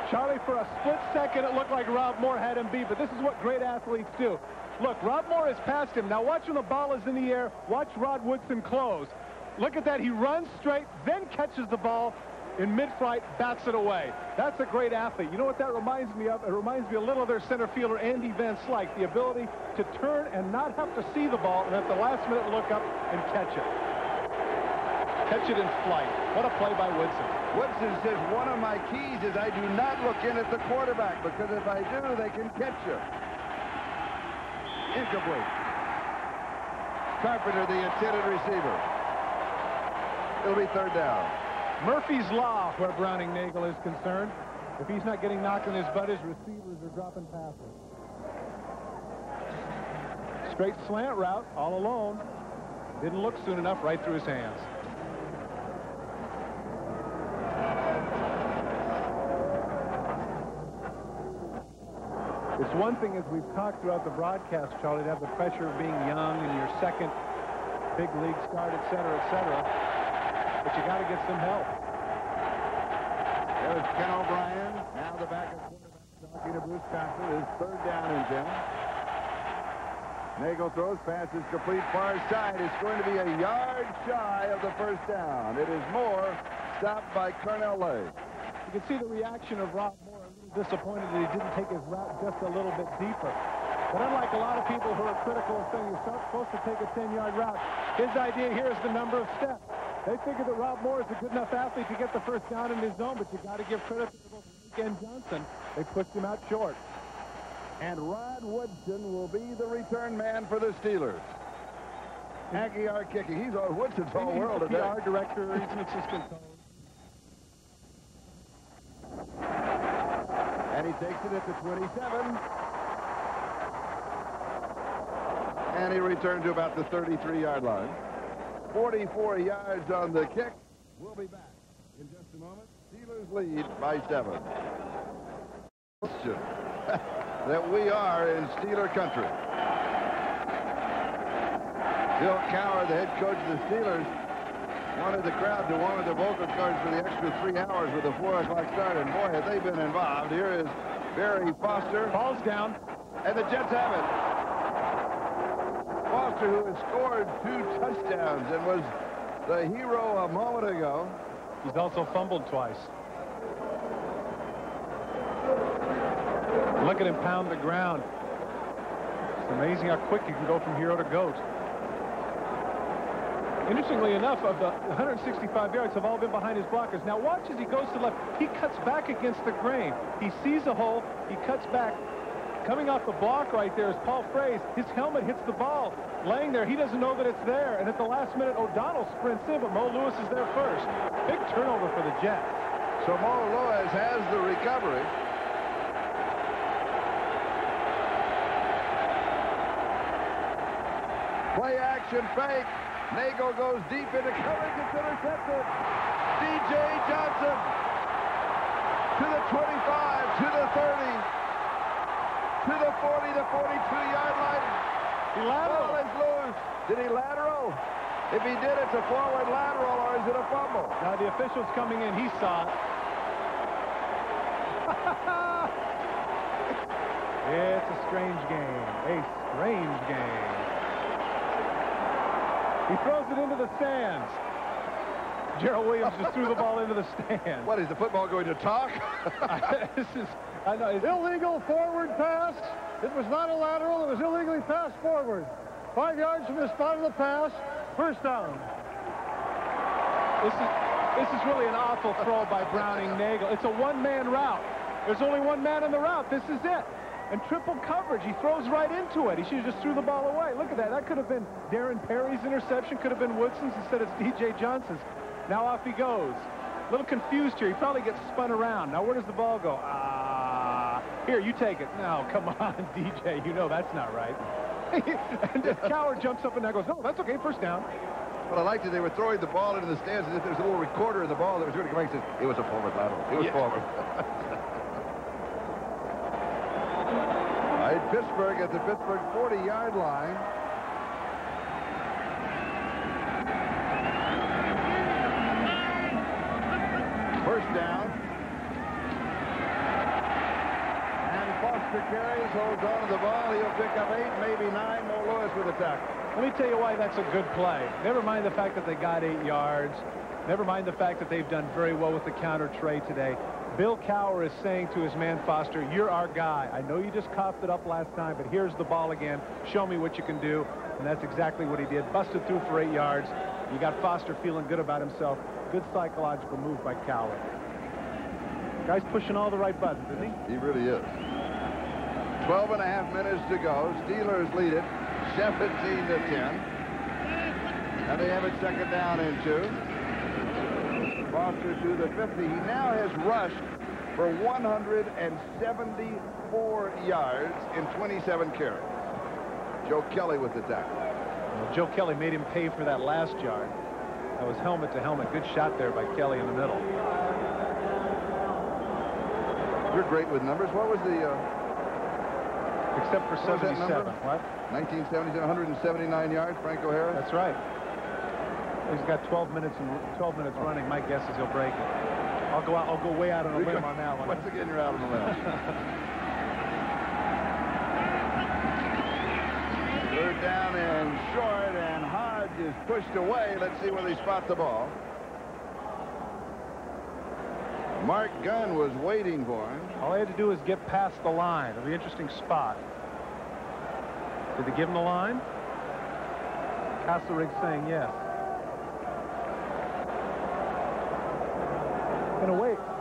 Charlie, for a split second, it looked like Rob Moore had him beat, but this is what great athletes do. Look, Rob Moore has passed him. Now watch when the ball is in the air. Watch Rod Woodson close. Look at that. He runs straight, then catches the ball in mid-flight, bats it away. That's a great athlete. You know what that reminds me of? It reminds me a little of their center fielder, Andy Van Slyke, the ability to turn and not have to see the ball and at the last minute look up and catch it. Catch it in flight. What a play by Woodson. Woodson says, one of my keys is I do not look in at the quarterback, because if I do, they can catch you. Incomplete. Carpenter, the intended receiver. It'll be 3rd down. Murphy's Law, where Browning Nagel is concerned. If he's not getting knocked in his butt, his receivers are dropping passes. Straight slant route, all alone. Didn't look soon enough, right through his hands. It's one thing, as we've talked throughout the broadcast, Charlie, to have the pressure of being young and your second big league start, et cetera, but you got to get some help. There's Ken O'Brien, now the backup quarterback talking to Bruce Cochran. Is 3rd down and 10. Nagel throws, passes complete far side. It's going to be a yard shy of the 1st down. It is Moore, stopped by Cornell Lay. You can see the reaction of Rob Moore, a little disappointed that he didn't take his route just a little bit deeper. But unlike a lot of people who are critical of saying you're supposed to take a 10-yard route, his idea here is the number of steps. They figure that Rob Moore is a good enough athlete to get the 1st down in his zone, but you got to give credit to both Nick and Johnson. They pushed him out short. And Rod Woodson will be the return man for the Steelers. Aguiar kicking. He's all Woodson's all world today. He's a PR director. He's an assistant coach. takes it at the 27. And he returned to about the 33-yard line. 44 yards on the kick. We'll be back in just a moment. Steelers lead by 7. That we are in Steeler country. Bill Cowher, the head coach of the Steelers, wanted the crowd to warm the vocal cords for the extra 3 hours with a 4 o'clock start, and boy, have they been involved. Here is Barry Foster. Ball's down. And the Jets have it. Foster, who has scored 2 touchdowns and was the hero a moment ago. He's also fumbled twice. Look at him pound the ground. It's amazing how quick you can go from hero to GOAT. Interestingly enough, of the 165 yards have all been behind his blockers. Now watch as he goes to left. He cuts back against the grain. He sees a hole. He cuts back. Coming off the block right there is Paul Fraze. His helmet hits the ball. Laying there, he doesn't know that it's there. And at the last minute, O'Donnell sprints in, but Mo Lewis is there first. Big turnover for the Jets. So Mo Lewis has the recovery. Play action fake. Nagel goes deep into coverage. It's intercepted. D.J. Johnson to the 25, to the 30, to the 40, the 42-yard line. He lateral. Ball is loose. Did he lateral? If he did, it's a forward lateral, or is it a fumble? Now the official's coming in. He saw it. It's a strange game. A strange game. He throws it into the stands. Gerald Williams just threw the ball into the stands. What, is the football going to talk? I know. Illegal forward pass. It was not a lateral. It was illegally passed forward. 5 yards from the spot of the pass. First down. This is really an awful throw by Browning-Nagel. It's a one-man route. There's only one man in the route. This is it. And triple coverage. He throws right into it. He should have just threw the ball away. Look at that. That could have been Darren Perry's interception. Could have been Woodson's. Instead, it's D.J. Johnson's. Now off he goes. A little confused here. He probably gets spun around. Now where does the ball go? Here, you take it. No, come on, DJ. You know that's not right. And Cowher jumps up and down, goes, no, that's okay. First down. Well, I liked it. They were throwing the ball into the stands as if there was a little recorder of the ball that was going to come back and says, it was a forward lateral. It was forward. All right, Pittsburgh at the Pittsburgh 40-yard line. First down. And Foster carries, holds on to the ball. He'll pick up 8, maybe 9. Mo Lewis with a tackle. Let me tell you why that's a good play. Never mind the fact that they got 8 yards. Never mind the fact that they've done very well with the counter trade today. Bill Cowher is saying to his man Foster, you're our guy. I know you just coughed it up last time, but here's the ball again. Show me what you can do. And that's exactly what he did. Busted through for 8 yards. You got Foster feeling good about himself. Good psychological move by Cowher. Guy's pushing all the right buttons, isn't he? He really is. 12 and a half minutes to go. Steelers lead it 17-10. And they have it second down and 2. Foster to the 50. He now has rushed for 174 yards in 27 carries. Joe Kelly with the tackle. Well, Joe Kelly made him pay for that last yard. That was helmet to helmet. Good shot there by Kelly in the middle. You're great with numbers. What was the... Except for 77. What? 1977, 179 yards, Franco Harris. That's right. He's got 12 minutes running. My guess is he'll break it. I'll go way out on a limb on that one. Once again, you're out on the limb. Third down and short, and Hodge is pushed away. Let's see where they spot the ball. Mark Gunn was waiting for him. All he had to do is get past the line. It'll be an interesting spot. Did they give him the line? Castlerig's saying yes.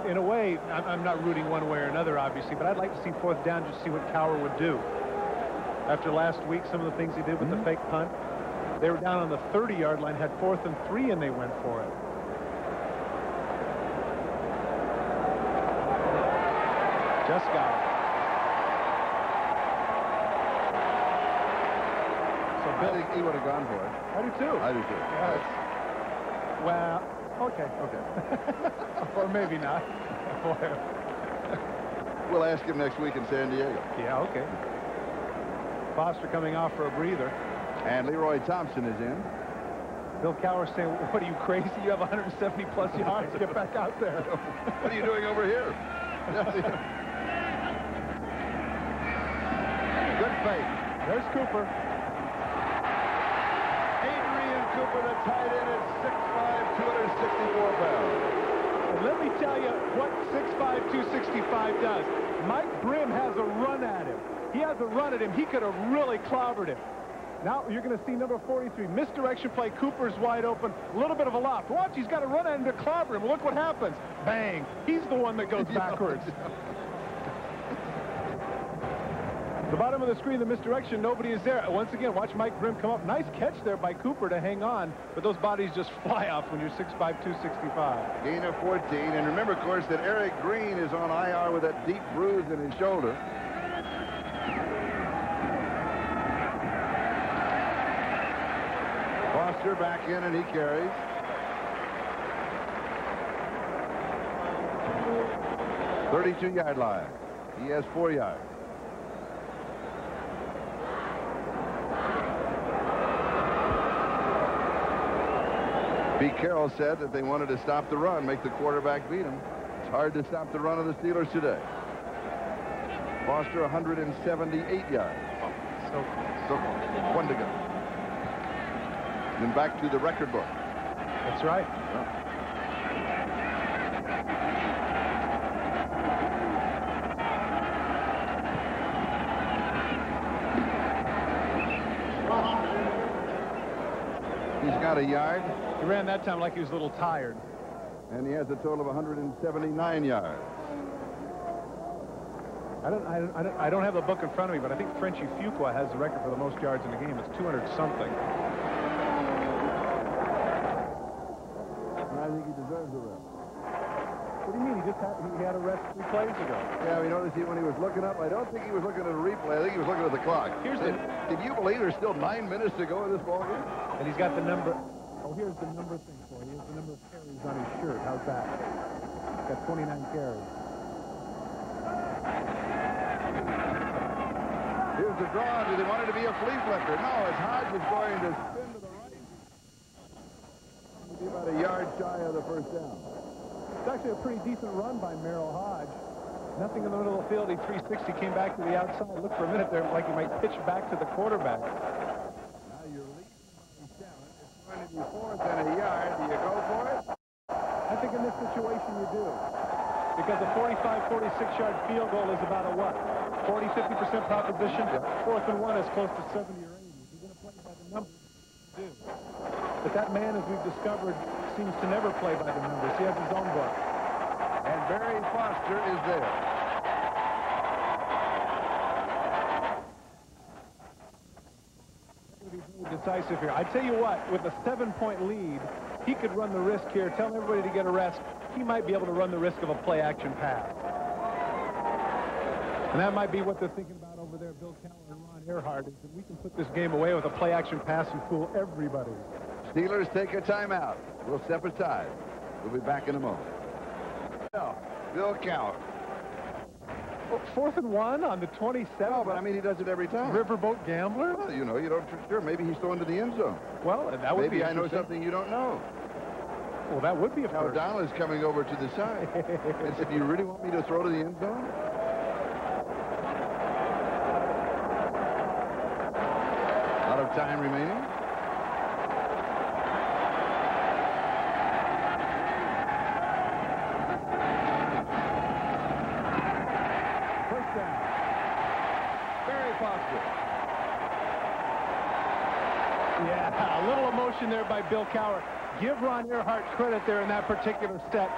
In a way, I'm not rooting one way or another, obviously, but I'd like to see fourth down just to see what Cowher would do. After last week, some of the things he did with the fake punt, they were down on the 30-yard line, had 4th and 3, and they went for it. Just got it. So I Bill, think he would have gone for it. I do too. I do too. Yes. Well, okay. Okay. Or maybe not. We'll ask him next week in San Diego. Yeah, okay. Foster coming off for a breather. And Leroy Thompson is in. Bill Cowher saying, what are you, crazy? You have 170-plus yards. Get back out there. What are you doing over here? Good fake. There's Cooper. Adrian Cooper, the tight end, at 6'5", 264 pounds. And let me tell you what 6'5", 265 does. Mike Brim has a run at him. He has a run at him. He could have really clobbered him. Now you're going to see number 43. Misdirection play. Cooper's wide open. A little bit of a loft. Watch, he's got to run at him to clobber him. Look what happens. Bang. He's the one that goes backwards. The bottom of the screen, the misdirection, nobody is there. Once again, watch Mike Brim come up. Nice catch there by Cooper to hang on, but those bodies just fly off when you're 6'5", 265. Gain of 14. And remember, of course, that Eric Green is on IR with that deep bruise in his shoulder. Foster back in, and he carries. .32-yard line. He has 4 yards. Pete Carroll said that they wanted to stop the run, make the quarterback beat him. It's hard to stop the run of the Steelers today. Foster 178 yards. So close. 1 to go. Then back to the record book. That's right. He's got a yard. He ran that time like he was a little tired. And he has a total of 179 yards. I don't have the book in front of me, but I think Frenchie Fuqua has the record for the most yards in the game. It's 200-something. I think he deserves a rest. What do you mean? He had a rest 3 plays ago. Yeah, we noticed when he was looking up, I don't think he was looking at a replay. I think he was looking at the clock. Did you believe there's still 9 minutes to go in this ball game? And he's got the number. Oh, here's the number thing for you. Here's the number of carries on his shirt. How's that? He's got 29 carries. Here's the draw. Do they want it to be a flea flicker? No, as Hodge is going to spin to the right. It'll be about a yard shy of the first down. It's actually a pretty decent run by Merrill Hodge. Nothing in the middle of the field. He 360, came back to the outside. Looked for a minute there like he might pitch back to the quarterback. Now you're leading by 7. It's going to be 4th and a yard. Do you go for it? I think in this situation you do. Because a 45, 46-yard field goal is about a what? 40, 50% proposition. 4th and 1 is close to 70 or 80. If you're going to play by the numbers, you do. But that man, as we've discovered, seems to never play by the numbers. He has his own book. And Barry Foster is there. Decisive here. I tell you what, with a 7-point lead, he could run the risk here. Tell everybody to get a rest. He might be able to run the risk of a play-action pass. And that might be what they're thinking about over there, Bill Cowher and Ron Earhart, is that we can put this game away with a play-action pass and fool everybody. Steelers take a timeout. We'll step aside. We'll be back in a moment. Bill Cowher. 4th and 1 on the 27. No, but I mean, he does it every time. Riverboat gambler? Well, you know, you don't for sure. Maybe he's throwing to the end zone. Well, that would be Maybe I know something you don't know. Well, that would be a Now, first. O'Donnell is coming over to the side and said, do you really want me to throw to the end zone? A lot of time remaining. First down. Barry Foster. Yeah, a little emotion there by Bill Cowher. Give Ron Earhart credit there in that particular set.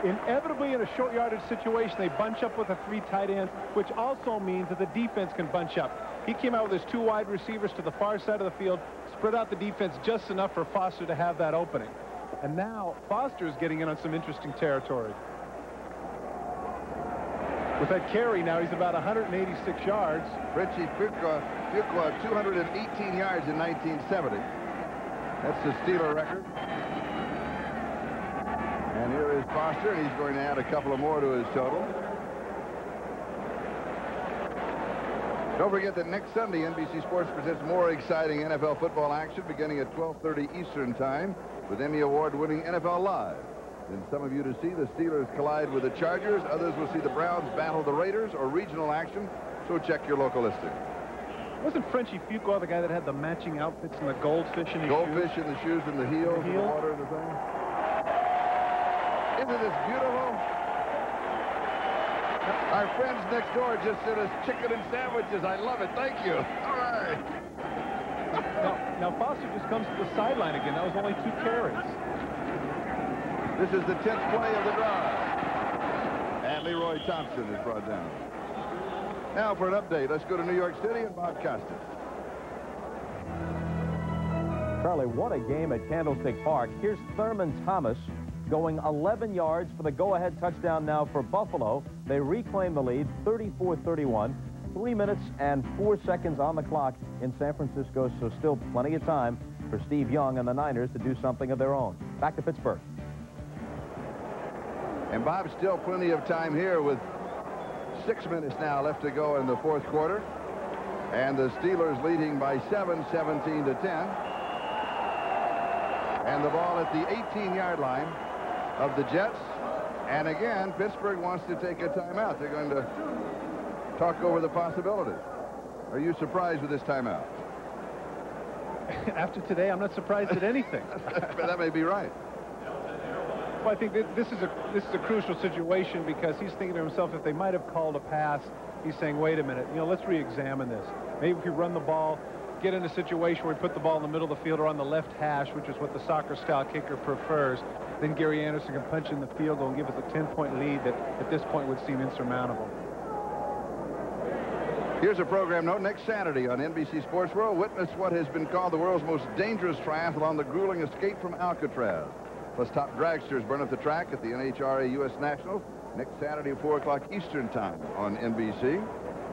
Inevitably, in a short yardage situation, they bunch up with a 3 tight ends, which also means that the defense can bunch up. He came out with his 2 wide receivers to the far side of the field, spread out the defense just enough for Foster to have that opening. And now Foster is getting in on some interesting territory. With that carry now, he's about 186 yards. Richie Fuqua, 218 yards in 1970. That's the Steeler record. And here is Foster, and he's going to add a couple of more to his total. Don't forget that next Sunday, NBC Sports presents more exciting NFL football action beginning at 12:30 Eastern Time with Emmy Award-winning NFL Live. Then some of you to see the Steelers collide with the Chargers. Others will see the Browns battle the Raiders or regional action, so check your local listing. Wasn't Frenchie Fuqua the guy that had the matching outfits and the goldfish in his goldfish shoes? in the shoes and the heels and the water and the thing? Isn't this beautiful? Our friends next door just sent us chicken and sandwiches. I love it. Thank you. All right. Now Foster just comes to the sideline again. That was only 2 carries. This is the 10th play of the drive. And Leroy Thompson is brought down. Now for an update, let's go to New York City and Bob Costas. Charlie, what a game at Candlestick Park. Here's Thurman Thomas going 11 yards for the go-ahead touchdown now for Buffalo. They reclaim the lead, 34-31. 3 minutes and 4 seconds on the clock in San Francisco, so still plenty of time for Steve Young and the Niners to do something of their own. Back to Pittsburgh. And Bob, still plenty of time here with 6 minutes now left to go in the fourth quarter. And the Steelers leading by 7, 17-10. And the ball at the 18-yard line of the Jets. And again, Pittsburgh wants to take a timeout. They're going to talk over the possibilities. Are you surprised with this timeout? After today, I'm not surprised at anything. But that may be right. Well, I think this is a crucial situation because he's thinking to himself, if they might have called a pass, he's saying, wait a minute, let's re-examine this. Maybe if we run the ball, get in a situation where we put the ball in the middle of the field or on the left hash, which is what the soccer-style kicker prefers, then Gary Anderson can punch in the field goal and give us a 10-point lead that at this point would seem insurmountable. Here's a program note. Next Saturday on NBC Sports World, witness what has been called the world's most dangerous triathlon, the grueling escape from Alcatraz. Plus, top dragsters burn up the track at the NHRA U.S. Nationals next Saturday at 4 o'clock Eastern Time on NBC.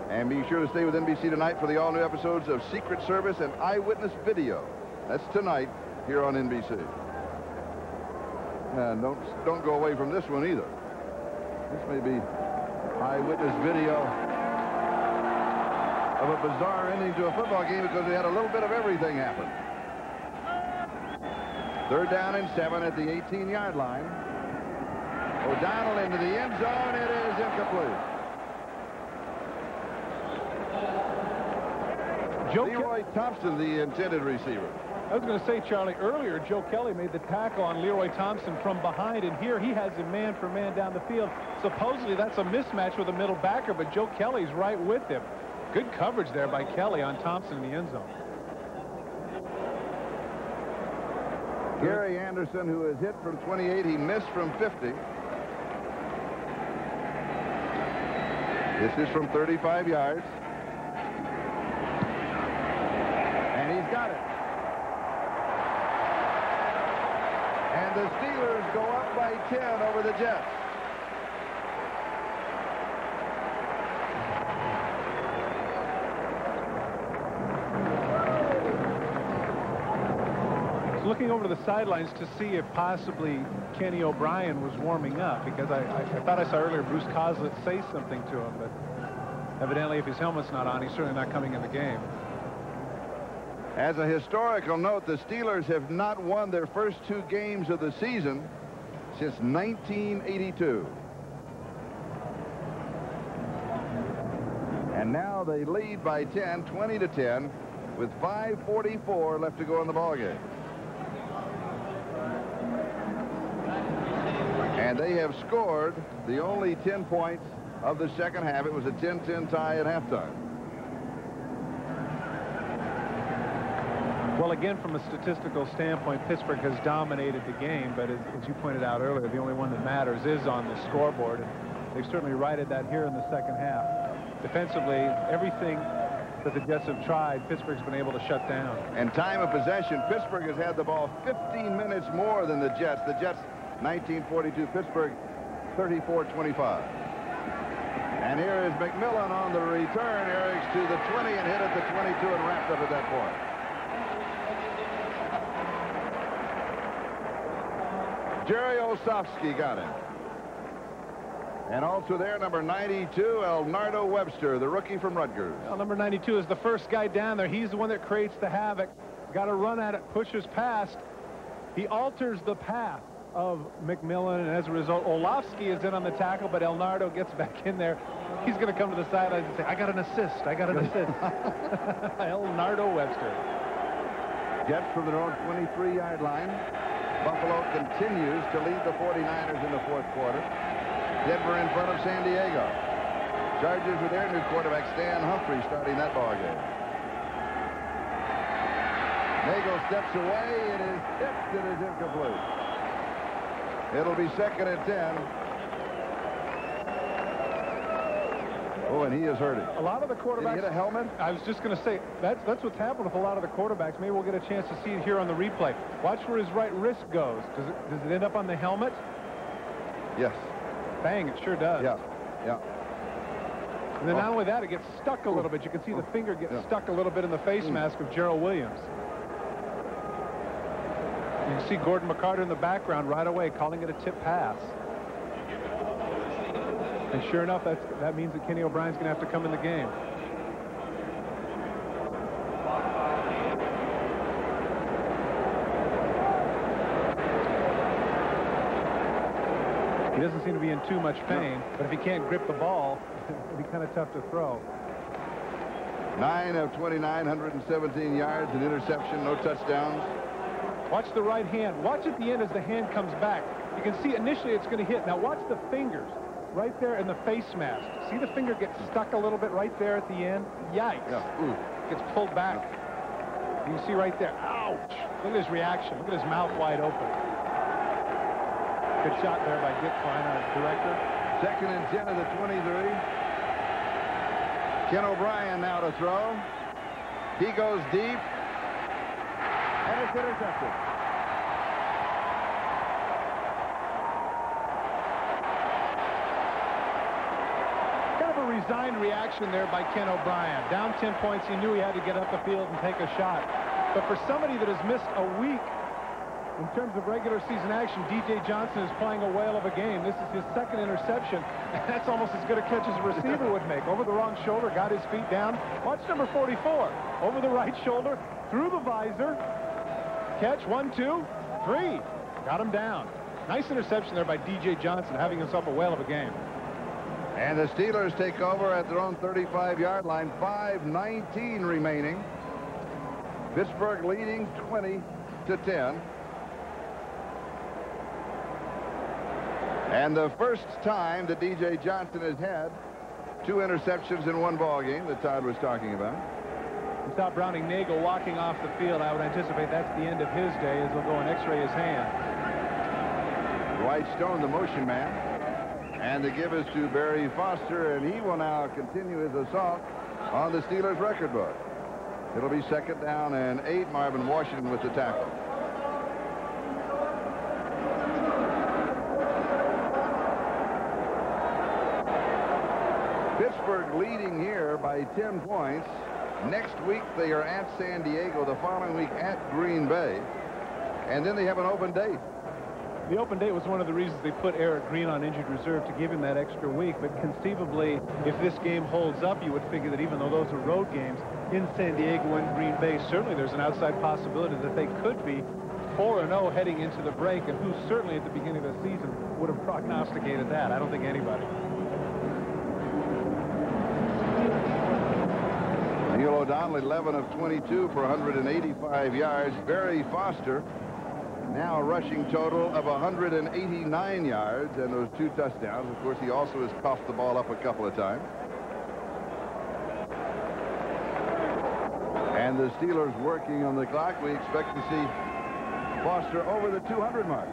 And be sure to stay with NBC tonight for the all-new episodes of Secret Service and Eyewitness Video. That's tonight here on NBC. And don't go away from this one either. This may be Eyewitness Video of a bizarre ending to a football game because we had a little bit of everything happen. 3rd down and 7 at the 18-yard line. O'Donnell into the end zone. It is incomplete. Leroy Thompson, the intended receiver. I was going to say, Charlie, earlier Joe Kelly made the tackle on Leroy Thompson from behind, and here he has him man for man down the field. Supposedly that's a mismatch with a middle backer, but Joe Kelly's right with him. Good coverage there by Kelly on Thompson in the end zone. Gary Anderson, who is hit from 28, he missed from 50. This is from 35 yards. And he's got it. And the Steelers go up by 10 over the Jets. Looking over to the sidelines to see if possibly Kenny O'Brien was warming up, because I thought I saw earlier Bruce Coslett say something to him, but evidently if his helmet's not on, he's certainly not coming in the game. As a historical note, the Steelers have not won their first 2 games of the season since 1982. And now they lead by 10, 20-10, with 5:44 left to go in the ballgame. And they have scored the only 10 points of the second half. It was a 10-10 tie at halftime. Well, again, from a statistical standpoint, Pittsburgh has dominated the game, but as you pointed out earlier, the only one that matters is on the scoreboard, and they've certainly righted that here in the second half. Defensively, everything that the Jets have tried, Pittsburgh's been able to shut down. And time of possession, Pittsburgh has had the ball 15 minutes more than the Jets. The Jets 1942, Pittsburgh 34-25. And here is McMillan on the return. Eric's to the 20 and hit at the 22 and wrapped up at that point. Jerry Osofsky got him. And also there, number 92, Elnardo Webster, the rookie from Rutgers. Well, number 92 is the first guy down there. He's the one that creates the havoc. Got to run at it, pushes past. He alters the path of McMillan, and as a result, Olofsky is in on the tackle, but Elnardo gets back in there. He's going to come to the sidelines and say, I got an assist. I got an assist. Elnardo Webster. Jets from their own 23-yard line. Buffalo continues to lead the 49ers in the fourth quarter. Denver in front of San Diego. Chargers with their new quarterback, Stan Humphrey, starting that ball game. Nagel steps away. It is tipped. It is incomplete. It'll be 2nd and 10. Oh, and he is hurting. A lot of the quarterbacks. Did he hit a helmet? I was just going to say, that's what's happened with a lot of the quarterbacks. Maybe we'll get a chance to see it here on the replay. Watch where his right wrist goes. Does it end up on the helmet? Yes. Bang, it sure does. Yeah, yeah. And then not only that, it gets stuck a little bit. You can see the finger get stuck a little bit in the face mask of Gerald Williams. You can see Gordon McCarter in the background right away calling it a tip pass. And sure enough, that means that Kenny O'Brien's going to have to come in the game. He doesn't seem to be in too much pain, but if he can't grip the ball, it'll be kind of tough to throw. 9 of 29, 117 yards, an interception, no touchdowns. Watch the right hand. Watch at the end as the hand comes back. You can see initially it's going to hit. Now watch the fingers right there in the face mask. See the finger get stuck a little bit right there at the end? Yikes. Yeah. Gets pulled back. You can see right there. Ouch. Look at his reaction. Look at his mouth wide open. Good shot there by Dick Klein, our director. 2nd and 10 of the 23. Ken O'Brien now to throw. He goes deep. And it's intercepted. Kind of a resigned reaction there by Ken O'Brien. Down 10 points, he knew he had to get up the field and take a shot. But for somebody that has missed a week in terms of regular season action, D.J. Johnson is playing a whale of a game. This is his 2nd interception, and that's almost as good a catch as a receiver would make. Over the wrong shoulder, got his feet down. Watch number 44. Over the right shoulder, through the visor. Catch, 1, 2, 3. Got him down. Nice interception there by D.J. Johnson, having himself a whale of a game. And the Steelers take over at their own 35-yard line. 5:19 remaining. Pittsburgh leading 20-10. And the first time that D.J. Johnson has had 2 interceptions in one ball game that Todd was talking about. We saw Browning Nagel walking off the field. I would anticipate that's the end of his day as they'll go and x-ray his hand. Dwight Stone, the motion man. And the give is to Barry Foster, and he will now continue his assault on the Steelers record book. It'll be 2nd down and 8. Marvin Washington with the tackle. Pittsburgh leading here by 10 points. Next week they are at San Diego. The following week at Green Bay. And then they have an open date. The open date was one of the reasons they put Eric Green on injured reserve, to give him that extra week. But conceivably, if this game holds up, you would figure that even though those are road games in San Diego and Green Bay, certainly there's an outside possibility that they could be 4-0 heading into the break. And who certainly at the beginning of the season would have prognosticated that? I don't think anybody. Neil O'Donnell, 11 of 22 for 185 yards. Barry Foster, now a rushing total of 189 yards and those 2 touchdowns. Of course, he also has coughed the ball up a couple of times. And the Steelers working on the clock. We expect to see Foster over the 200 mark.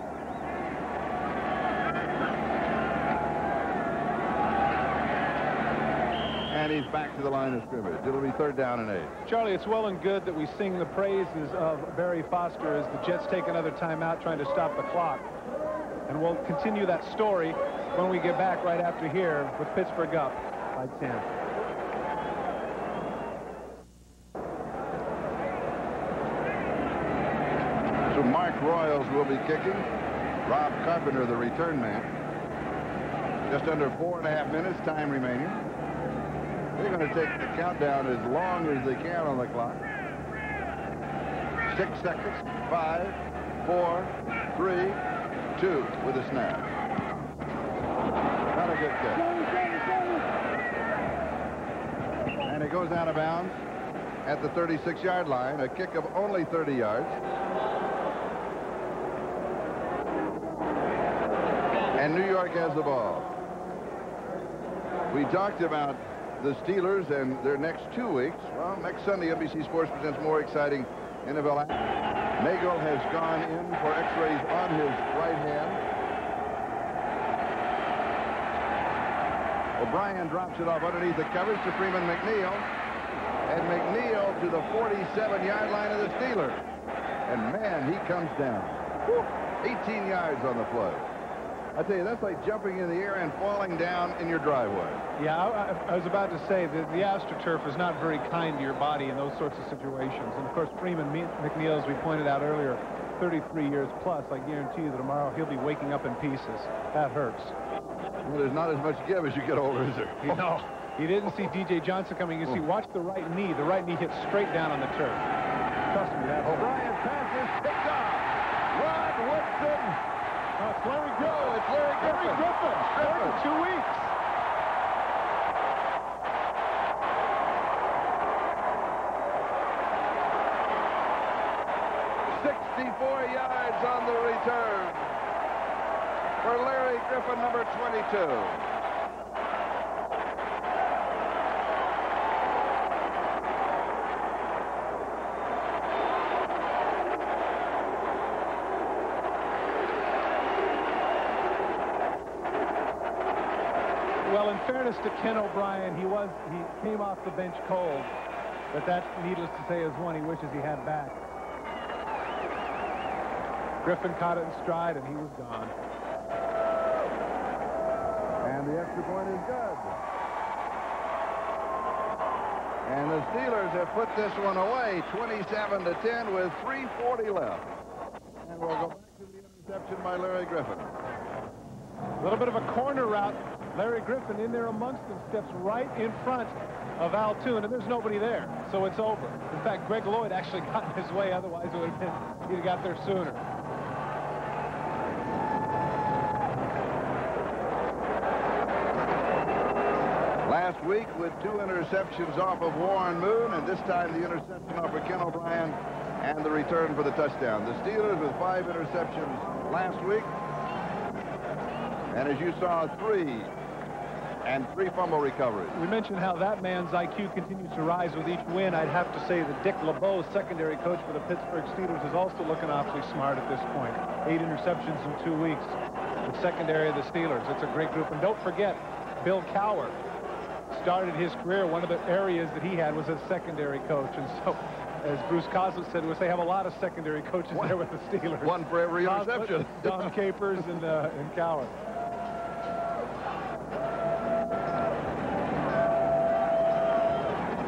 And he's back to the line of scrimmage. It'll be 3rd down and 8. Charlie, it's well and good that we sing the praises of Barry Foster as the Jets take another timeout trying to stop the clock. And we'll continue that story when we get back right after here with Pittsburgh up. by 10. So Mark Royals will be kicking. Rob Carpenter, the return man. Just under 4.5 minutes, time remaining. They're going to take the countdown as long as they can on the clock. 6 seconds. 5, 4, 3, 2 with a snap. Not a good kick. And it goes out of bounds at the 36-yard line. A kick of only 30 yards. And New York has the ball. We talked about the Steelers and their next 2 weeks. Well, next Sunday, NBC Sports presents more exciting NFL action. Nagel has gone in for x-rays on his right hand. O'Brien drops it off underneath the covers to Freeman Mcneil. And Mcneil to the 47-yard line of the Steelers. And, man, he comes down. 18 yards on the play. I tell you, that's like jumping in the air and falling down in your driveway. Yeah, I was about to say that the AstroTurf is not very kind to your body in those sorts of situations. And, of course, Freeman Mcneil, as we pointed out earlier, 33 years plus. I guarantee you that tomorrow he'll be waking up in pieces. That hurts. Well, there's not as much give as you get older, is there? No. You didn't see D.J. Johnson coming. You see, watch the right knee. The right knee hits straight down on the turf. Trust me, that's O'Brien passes, picked off. Rod Woodson. Oh, it's Larry Griffin. No, it's Larry Griffin. Griffin. 2 weeks. Yards on the return for Larry Griffin, number 22. Well, in fairness to Ken O'Brien, he came off the bench cold, but that, needless to say, is one he wishes he had back. Griffin caught it in stride, and he was gone. And the extra point is good. And the Steelers have put this one away, 27-10 with 3:40 left. And we'll go back to the interception by Larry Griffin. A little bit of a corner route. Larry Griffin in there amongst them, steps right in front of Al Toon, and there's nobody there, so it's over. In fact, Greg Lloyd actually got in his way. Otherwise, it would have been, he'd have got there sooner. Last week with 2 interceptions off of Warren Moon, and this time the interception off of Ken O'Brien and the return for the touchdown. The Steelers with 5 interceptions last week, and as you saw, 3 fumble recoveries. We mentioned how that man's IQ continues to rise with each win. I'd have to say that Dick LeBeau, secondary coach for the Pittsburgh Steelers, is also looking awfully smart at this point. 8 interceptions in 2 weeks. The secondary of the Steelers. It's a great group. And don't forget, Bill Cowher started his career. One of the areas that he had was as secondary coach. And so, as Bruce Coslet said, they have a lot of secondary coaches there with the Steelers. One for every interception. Don Capers and Cowher.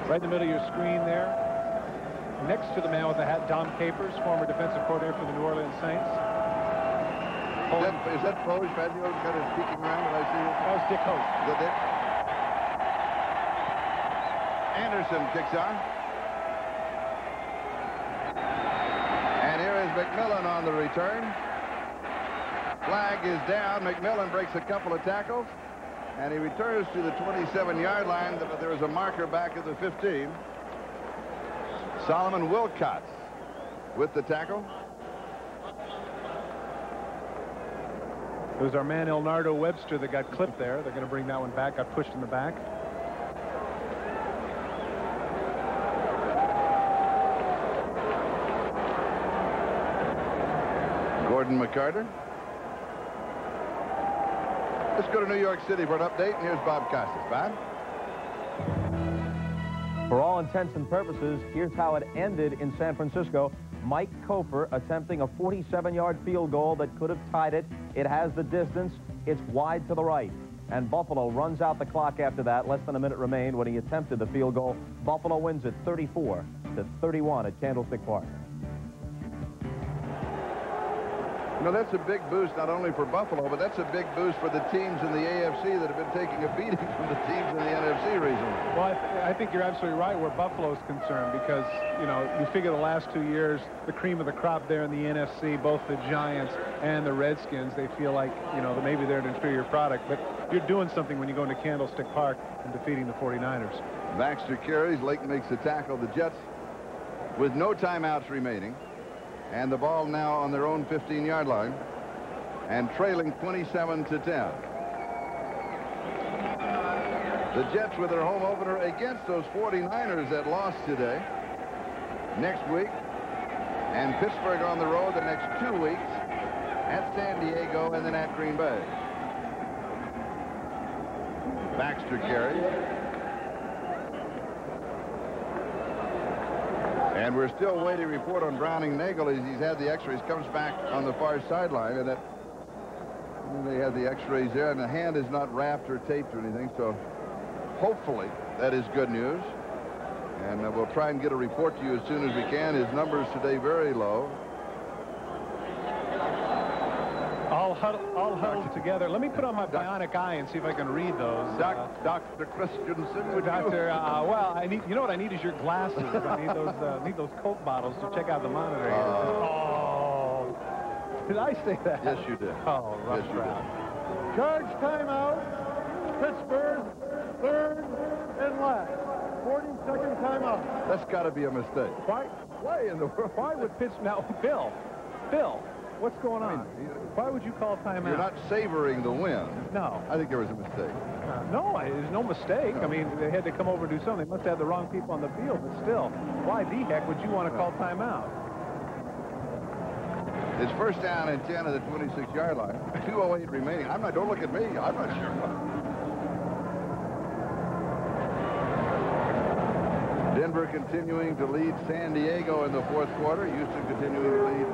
Right in the middle of your screen there, next to the man with the hat, Dom Capers, former defensive coordinator for the New Orleans Saints. Is that Poge Fazio kind of peeking around when I see it? That was Dick Hope. Is that Dick? Anderson kicks on. And here is McMillan on the return. Flag is down. McMillan breaks a couple of tackles. And he returns to the 27-yard line, but there is a marker back at the 15. Solomon Wilcox with the tackle. It was our man Elnardo Webster that got clipped there. They're going to bring that one back. Got pushed in the back. Gordon McCarter. Let's go to New York City for an update, and here's Bob Costas. Bob? For all intents and purposes, here's how it ended in San Francisco. Mike Cofer attempting a 47-yard field goal that could have tied it. It has the distance. It's wide to the right. and Buffalo runs out the clock after that. Less than a minute remained when he attempted the field goal. Buffalo wins it 34-31 at Candlestick Park. You know, that's a big boost not only for Buffalo, but that's a big boost for the teams in the AFC that have been taking a beating from the teams in the NFC recently. Well, I think you're absolutely right where Buffalo's concerned because, you know, you figure the last 2 years, the cream of the crop there in the NFC, both the Giants and the Redskins, they feel like, you know, maybe they're an inferior product, but you're doing something when you go into Candlestick Park and defeating the 49ers. Baxter carries. Lake makes the tackle. The Jets with no timeouts remaining. And the ball now on their own 15-yard line and trailing 27-10. The Jets with their home opener against those 49ers that lost today. Next week. And Pittsburgh on the road the next 2 weeks at San Diego and then at Green Bay. Baxter carries. And we're still waiting to report on Browning Nagel. He's had the x-rays, comes back on the far sideline, and they have the x-rays there, and the hand is not wrapped or taped or anything, so hopefully that is good news. And we'll try and get a report to you as soon as we can. His numbers today very low. All huddled together. Let me put on my bionic eye and see if I can read those. Dr. Christensen, would Doctor, well, I need. You know what I need is your glasses. I need those Coke bottles to check out the monitor. Oh, did I say that? Yes, you did. Oh, rough yes, you crowd. did. Charge timeout. Pittsburgh, third and last. 40-second timeout. That's got to be a mistake. Why in the world? Why would Pittsburgh now, Bill? What's going on? Why would you call timeout? You're not savoring the win. No. I think there was a mistake. No, there's no mistake. No. I mean, they had to come over and do something. They must have the wrong people on the field, but still, why the heck would you want to call timeout? It's first down and 10 at the 26-yard line. 2:08 remaining. Don't look at me. I'm not sure. Denver continuing to lead San Diego in the fourth quarter. Houston continuing to lead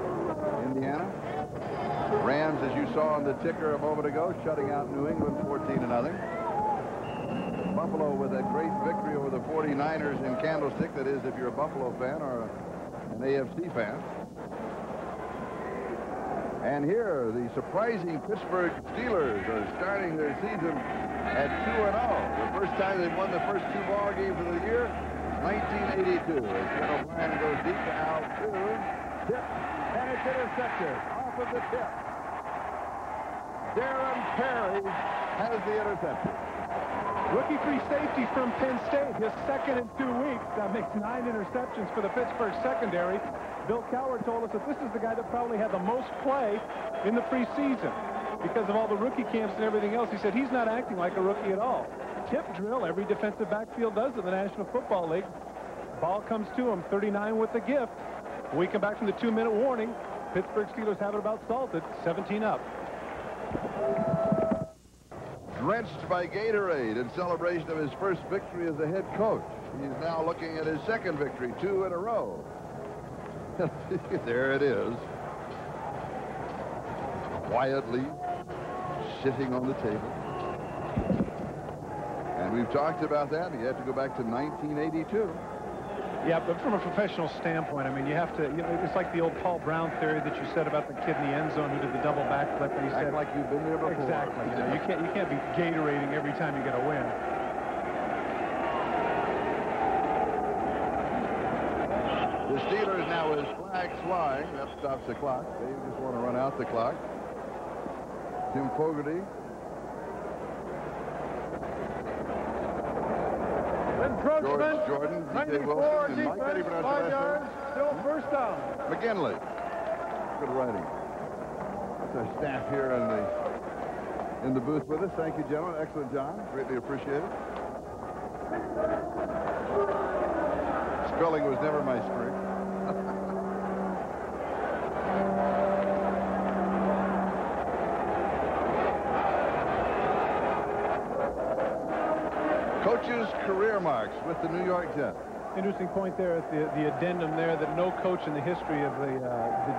Indiana. Rams, as you saw on the ticker a moment ago, shutting out New England 14-0. Buffalo with a great victory over the 49ers in Candlestick. That is, if you're a Buffalo fan or an AFC fan. And here, the surprising Pittsburgh Steelers are starting their season at 2-0. The first time they've won the first 2 ball games of the year, 1982. As Ken O'Brien goes deep out to tip, and it's intercepted off of the tip. Darren Perry has the interception. Rookie free safety from Penn State, his second in 2 weeks. That makes 9 interceptions for the Pittsburgh secondary. Bill Cowher told us that this is the guy that probably had the most play in the preseason because of all the rookie camps and everything else. He said he's not acting like a rookie at all. Tip drill, every defensive backfield does in the National Football League. Ball comes to him, 39 with the gift. When we come back from the 2-minute warning, Pittsburgh Steelers have it about salted, 17 up. Drenched by Gatorade in celebration of his first victory as a head coach. He's now looking at his second victory, 2 in a row. There it is. Quietly sitting on the table. And we've talked about that. You have to go back to 1982. Yeah, but from a professional standpoint, I mean, you have to, you know, it's like the old Paul Brown theory that you said about the kid in the end zone who did the double backflip, and he said, like you've been there before. Exactly. You know, you can't be Gatorading every time you get a win. The Steelers now with flags flying. That stops the clock. They just want to run out the clock. Tim Fogarty. Encroachment. George Jordan, DJ 94 Wilson, and Mike. How do you defense, pronounce 5 your last yards, still first down. name? McGinley. Good writing. That's our staff here in the booth with us. Thank you, gentlemen. Excellent job. Greatly appreciated. Spelling was never my strength. Coach's career marks with the New York Jets. Interesting point there at the addendum there that no coach in the history of the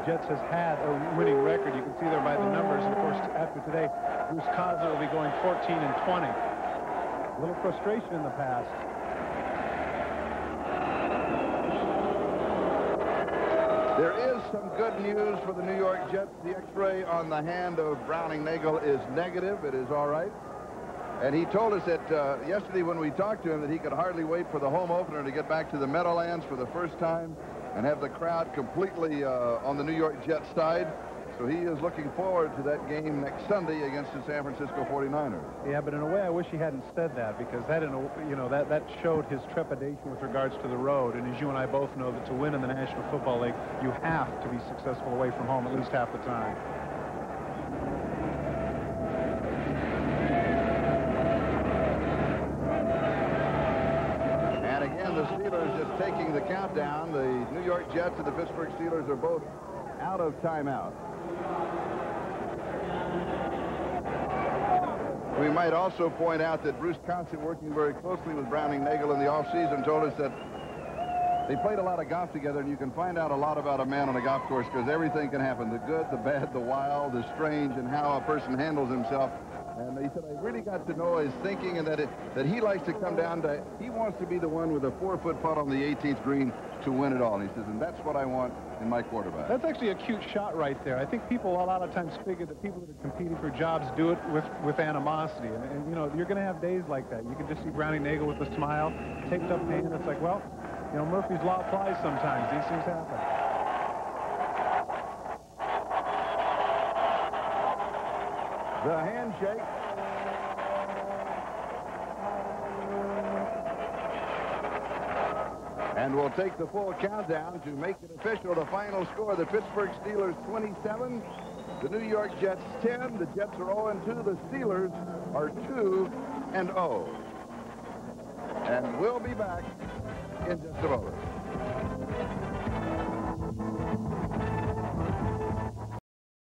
Jets has had a winning record. You can see there by the numbers. And of course, after today, Bruce Cosner will be going 14-20. A little frustration in the past. There is some good news for the New York Jets. The X-ray on the hand of Browning-Nagel is negative. It is all right. And he told us that yesterday when we talked to him that he could hardly wait for the home opener to get back to the Meadowlands for the first time and have the crowd completely on the New York Jets side. So he is looking forward to that game next Sunday against the San Francisco 49ers. Yeah, but in a way I wish he hadn't said that, because that, that showed his trepidation with regards to the road. And as you and I both know, that to win in the National Football League, you have to be successful away from home at least half the time. The Steelers just taking the countdown. The New York Jets and the Pittsburgh Steelers are both out of timeout. We might also point out that Bruce Constant, working very closely with Browning-Nagel in the offseason, told us that they played a lot of golf together, and you can find out a lot about a man on a golf course because everything can happen, the good, the bad, the wild, the strange, and how a person handles himself. And he said, I really got to know his thinking, and that he likes to come down to, he wants to be the one with a 4-foot putt on the 18th green to win it all. And he says, and that's what I want in my quarterback. That's actually a cute shot right there. I think people a lot of times figure that people that are competing for jobs do it with animosity. And you're going to have days like that. You can just see Browning-Nagel with a smile, taped up hand. It's like, well, Murphy's Law applies sometimes. These things happen. The handshake. And we'll take the full countdown to make it official. The final score, the Pittsburgh Steelers 27, the New York Jets 10. The Jets are 0-2. The Steelers are 2-0. And we'll be back in just a moment.